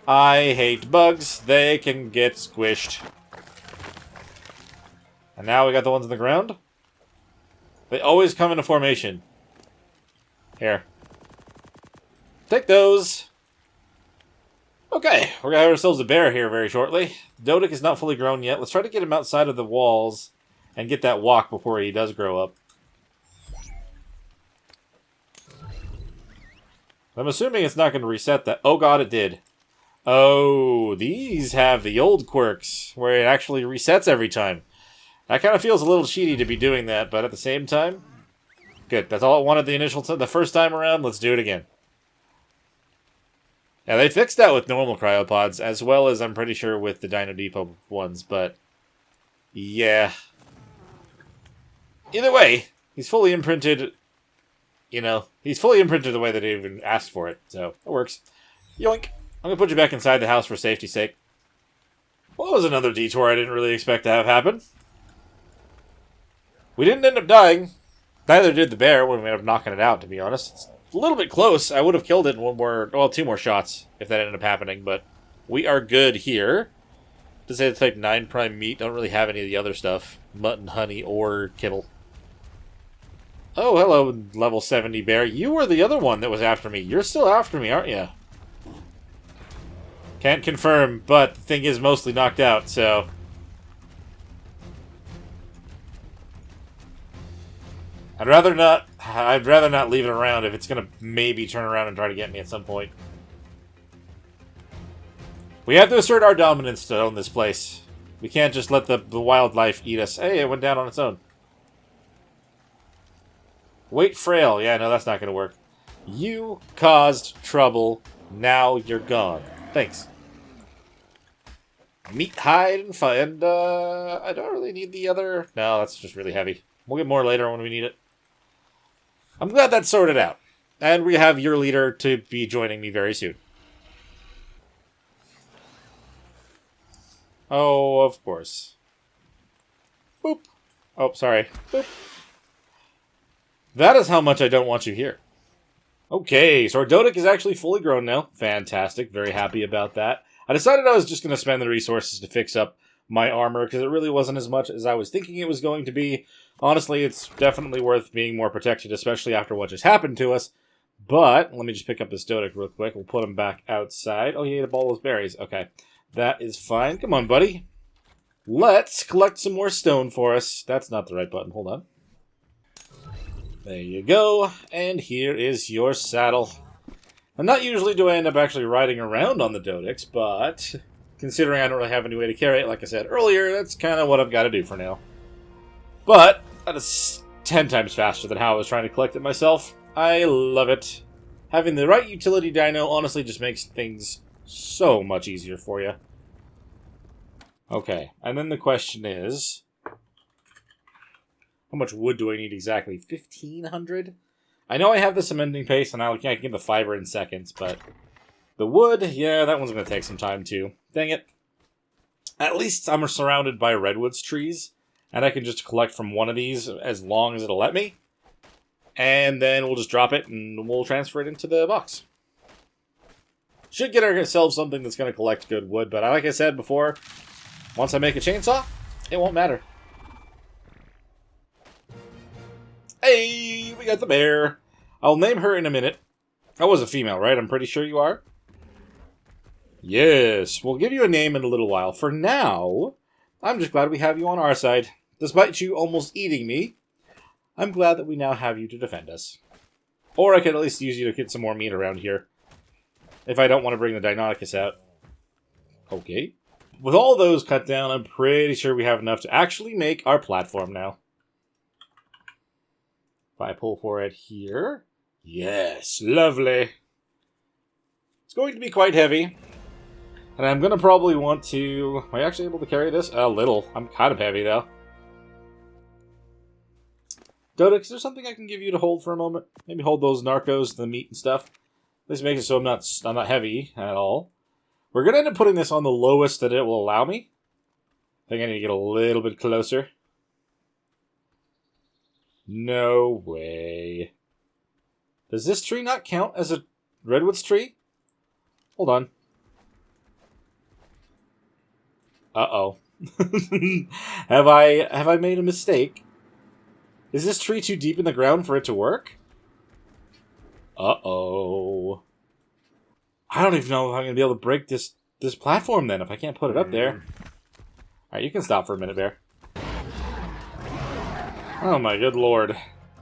Speaker 1: I hate bugs. They can get squished. And now we got the ones on the ground. They always come in a formation. Here. Take those. Okay, we're gonna have ourselves a bear here very shortly. Dodic is not fully grown yet. Let's try to get him outside of the walls and get that walk before he does grow up. I'm assuming it's not going to reset that. Oh god, it did. Oh, these have the old quirks, where it actually resets every time. That kind of feels a little cheaty to be doing that, but at the same time, good. That's all it wanted the first time around. Let's do it again. Yeah, they fixed that with normal cryopods, as well as I'm pretty sure with the Dino Depot ones, but yeah. Either way, he's fully imprinted. You know, he's fully imprinted the way that he even asked for it, so it works. Yoink. I'm gonna put you back inside the house for safety's sake. Well, that was another detour I didn't really expect to have happen. We didn't end up dying. Neither did the bear when we ended up knocking it out, to be honest. It's a little bit close. I would have killed it in two more shots if that ended up happening, but we are good here. To say it's like 9 prime meat, don't really have any of the other stuff. Mutton, honey, or kibble. Oh, hello, level 70 bear. You were the other one that was after me. You're still after me, aren't you? Can't confirm, but the thing is mostly knocked out, so... I'd rather not leave it around if it's gonna maybe turn around and try to get me at some point. We have to assert our dominance to own this place. We can't just let the wildlife eat us. Hey, it went down on its own. Wait, frail. Yeah, no, that's not going to work. You caused trouble. Now you're gone. Thanks. Meat, hide, and find. I don't really need the other... No, that's just really heavy. We'll get more later when we need it. I'm glad that's sorted out. And we have your leader to be joining me very soon. Oh, of course. Boop. Oh, sorry. Boop. That is how much I don't want you here. Okay, so our Dodic is actually fully grown now. Fantastic. Very happy about that. I decided I was just going to spend the resources to fix up my armor, because it really wasn't as much as I was thinking it was going to be. Honestly, it's definitely worth being more protected, especially after what just happened to us. But, let me just pick up this Dodic real quick. We'll put him back outside. Oh, he ate up all those berries. Okay, that is fine. Come on, buddy. Let's collect some more stone for us. That's not the right button. Hold on. There you go, and here is your saddle. And not usually do I end up actually riding around on the Dodics, but considering I don't really have any way to carry it, like I said earlier, that's kind of what I've got to do for now. But that is 10 times faster than how I was trying to collect it myself. I love it. Having the right utility dino honestly just makes things so much easier for you. Okay, and then the question is... How much wood do I need exactly? 1,500? I know I have the cementing paste, and I can get the fiber in seconds, but... The wood, yeah, that one's going to take some time, too. Dang it. At least I'm surrounded by redwoods trees, and I can just collect from one of these as long as it'll let me. And then we'll just drop it, and we'll transfer it into the box. Should get ourselves something that's going to collect good wood, but like I said before, once I make a chainsaw, it won't matter. Hey, we got the bear. I'll name her in a minute. That was a female, right? I'm pretty sure you are. Yes, we'll give you a name in a little while. For now, I'm just glad we have you on our side. Despite you almost eating me, I'm glad that we now have you to defend us. Or I could at least use you to get some more meat around here. If I don't want to bring the Deinonychus out. Okay. With all those cut down, I'm pretty sure we have enough to actually make our platform now. If I pull for it here. Yes, lovely. It's going to be quite heavy. And I'm going to probably want to... Am I actually able to carry this? A little. I'm kind of heavy, though. Dodic, is there something I can give you to hold for a moment? Maybe hold those narcos, the meat and stuff. At least make it so I'm not heavy at all. We're going to end up putting this on the lowest that it will allow me. I think I need to get a little bit closer. No way. Does this tree not count as a redwoods tree? Hold on. Uh-oh. Have I made a mistake? Is this tree too deep in the ground for it to work? Uh-oh. I don't even know if I'm going to be able to break this platform then if I can't put it up there. Alright, you can stop for a minute, Bear. Oh my good lord.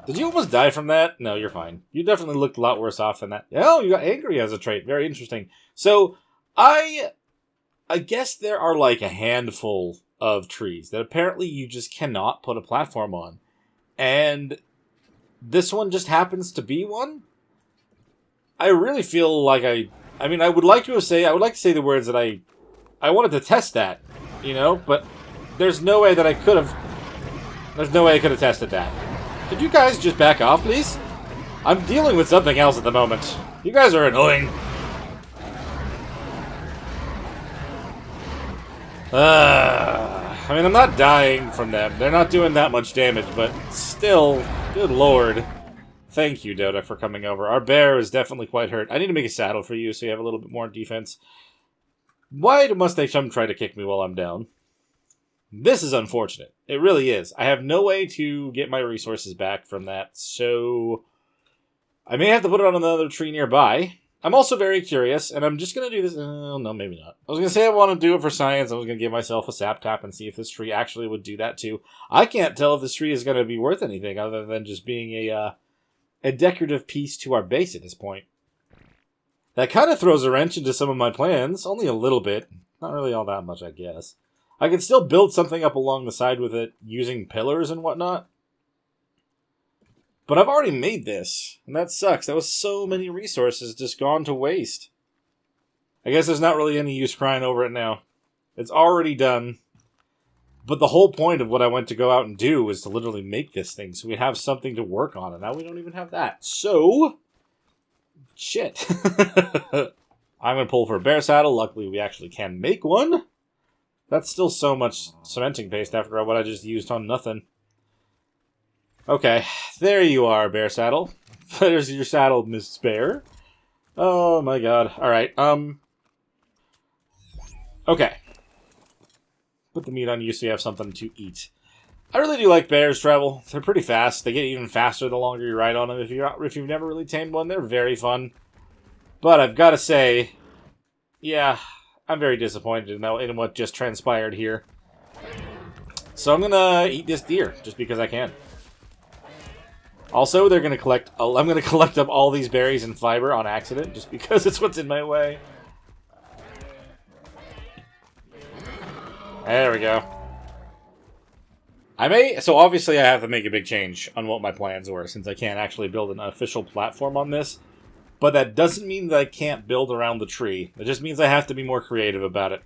Speaker 1: Did you almost die from that? No, you're fine. You definitely looked a lot worse off than that. Oh, you got angry as a trait. Very interesting. So, I guess there are like a handful of trees that apparently you just cannot put a platform on. And this one just happens to be one? I really feel like I mean, I would like to say the words that I wanted to test that, you know, but there's no way that I could have tested that. Could you guys just back off, please? I'm dealing with something else at the moment. You guys are annoying. I mean, I'm not dying from them. They're not doing that much damage, but still, good lord. Thank you, Dota, for coming over. Our bear is definitely quite hurt. I need to make a saddle for you so you have a little bit more defense. Why must they try to kick me while I'm down? This is unfortunate. It really is. I have no way to get my resources back from that, so I may have to put it on another tree nearby. I'm also very curious, and I'm just going to do this... no, maybe not. I was going to say I want to do it for science. I was going to give myself a sap tap and see if this tree actually would do that too. I can't tell if this tree is going to be worth anything other than just being a decorative piece to our base at this point. That kind of throws a wrench into some of my plans. Only a little bit. Not really all that much, I guess. I can still build something up along the side with it using pillars and whatnot. But I've already made this, and that sucks. That was so many resources just gone to waste. I guess there's not really any use crying over it now. It's already done. But the whole point of what I went to go out and do was to literally make this thing, so we have something to work on, and now we don't even have that. So, shit. I'm going to pull for a bear saddle. Luckily, we actually can make one. That's still so much cementing paste after what I just used on nothing. Okay, there you are, bear saddle. There's your saddle, Miss Bear. Oh my god. Alright, okay. Put the meat on you so you have something to eat. I really do like bears travel. They're pretty fast. They get even faster the longer you ride on them. If you've never really tamed one, they're very fun. But I've got to say, yeah, I'm very disappointed in what just transpired here. So I'm gonna eat this deer, just because I can. Also, they're gonna collect. I'm gonna collect up all these berries and fiber on accident, just because it's what's in my way. There we go. So obviously I have to make a big change on what my plans were, since I can't actually build an official platform on this. But that doesn't mean that I can't build around the tree. It just means I have to be more creative about it.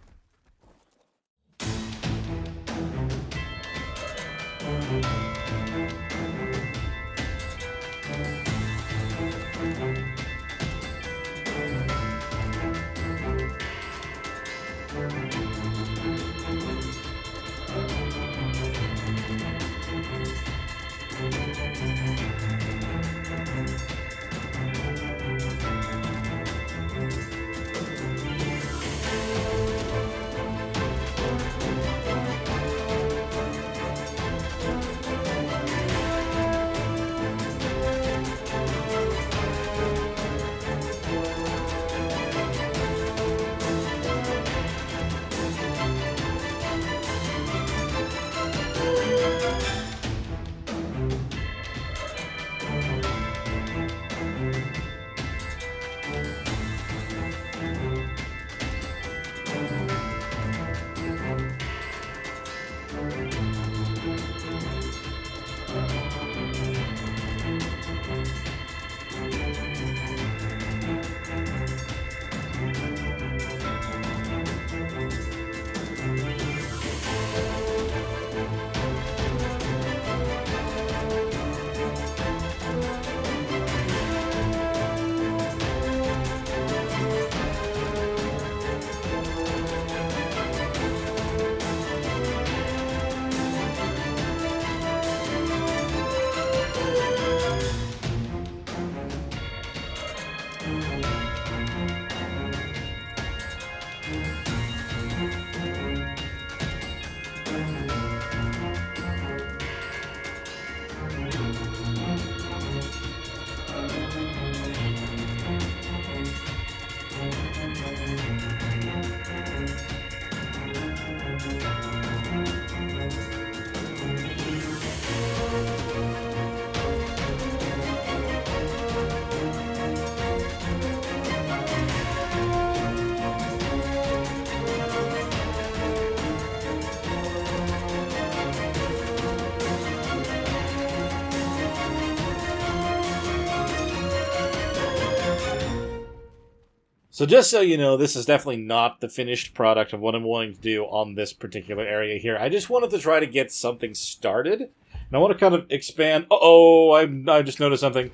Speaker 1: So just so you know, this is definitely not the finished product of what I'm wanting to do on this particular area here. I just wanted to try to get something started. And I want to kind of expand... Uh-oh, I just noticed something.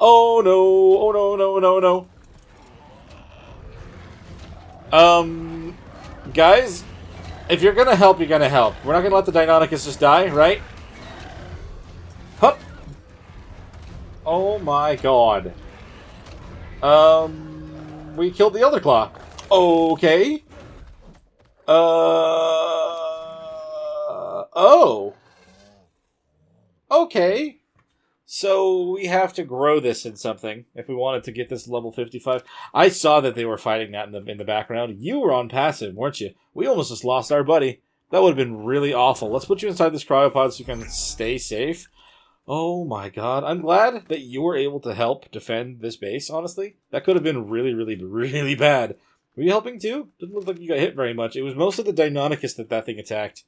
Speaker 1: Oh no, oh no, no, no, no. Guys, if you're gonna help, you're gonna help. We're not gonna let the Deinonychus just die, right? Hup! Oh my god. We killed the Elder Claw. Okay. Oh. Okay. So we have to grow this in something if we wanted to get this level 55. I saw that they were fighting that in the background. You were on passive, weren't you? We almost just lost our buddy. That would have been really awful. Let's put you inside this cryopod so you can stay safe. Oh my god. I'm glad that you were able to help defend this base, honestly. That could have been really, really, really bad. Were you helping too? Didn't look like you got hit very much. It was mostly the Deinonychus that thing attacked.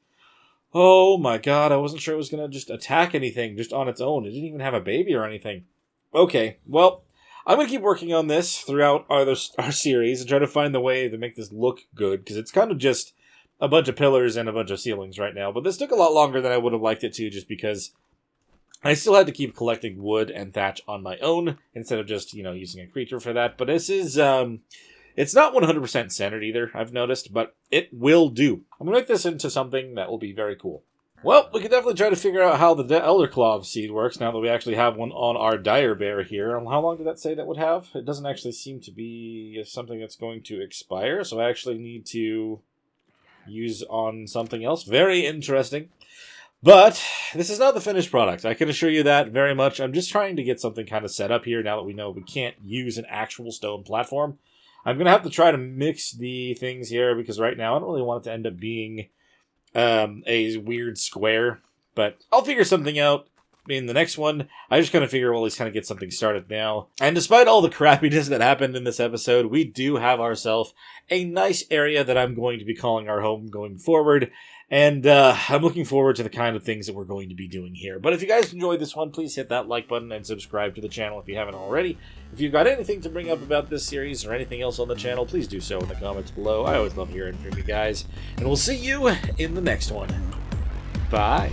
Speaker 1: Oh my god, I wasn't sure it was going to just attack anything just on its own. It didn't even have a baby or anything. Okay, well, I'm going to keep working on this throughout our series and try to find the way to make this look good, because it's kind of just a bunch of pillars and a bunch of ceilings right now. But this took a lot longer than I would have liked it to, just because I still had to keep collecting wood and thatch on my own, instead of just, using a creature for that. But this is, it's not 100% centered either, I've noticed, but it will do. I'm going to make this into something that will be very cool. Well, we can definitely try to figure out how the Elder Claw seed works now that we actually have one on our Dire Bear here. How long did that say that would have? It doesn't actually seem to be something that's going to expire, so I actually need to use on something else. Very interesting. But this is not the finished product. I can assure you that very much. I'm just trying to get something kind of set up here now that we know we can't use an actual stone platform. I'm going to have to try to mix the things here because right now I don't really want it to end up being a weird square. But I'll figure something out in the next one. I just kind of figure we'll at least kind of get something started now. And despite all the crappiness that happened in this episode, we do have ourselves a nice area that I'm going to be calling our home going forward. And I'm looking forward to the kind of things that we're going to be doing here. But if you guys enjoyed this one, please hit that like button and subscribe to the channel if you haven't already. If you've got anything to bring up about this series or anything else on the channel, please do so in the comments below. I always love hearing from you guys. And we'll see you in the next one. Bye.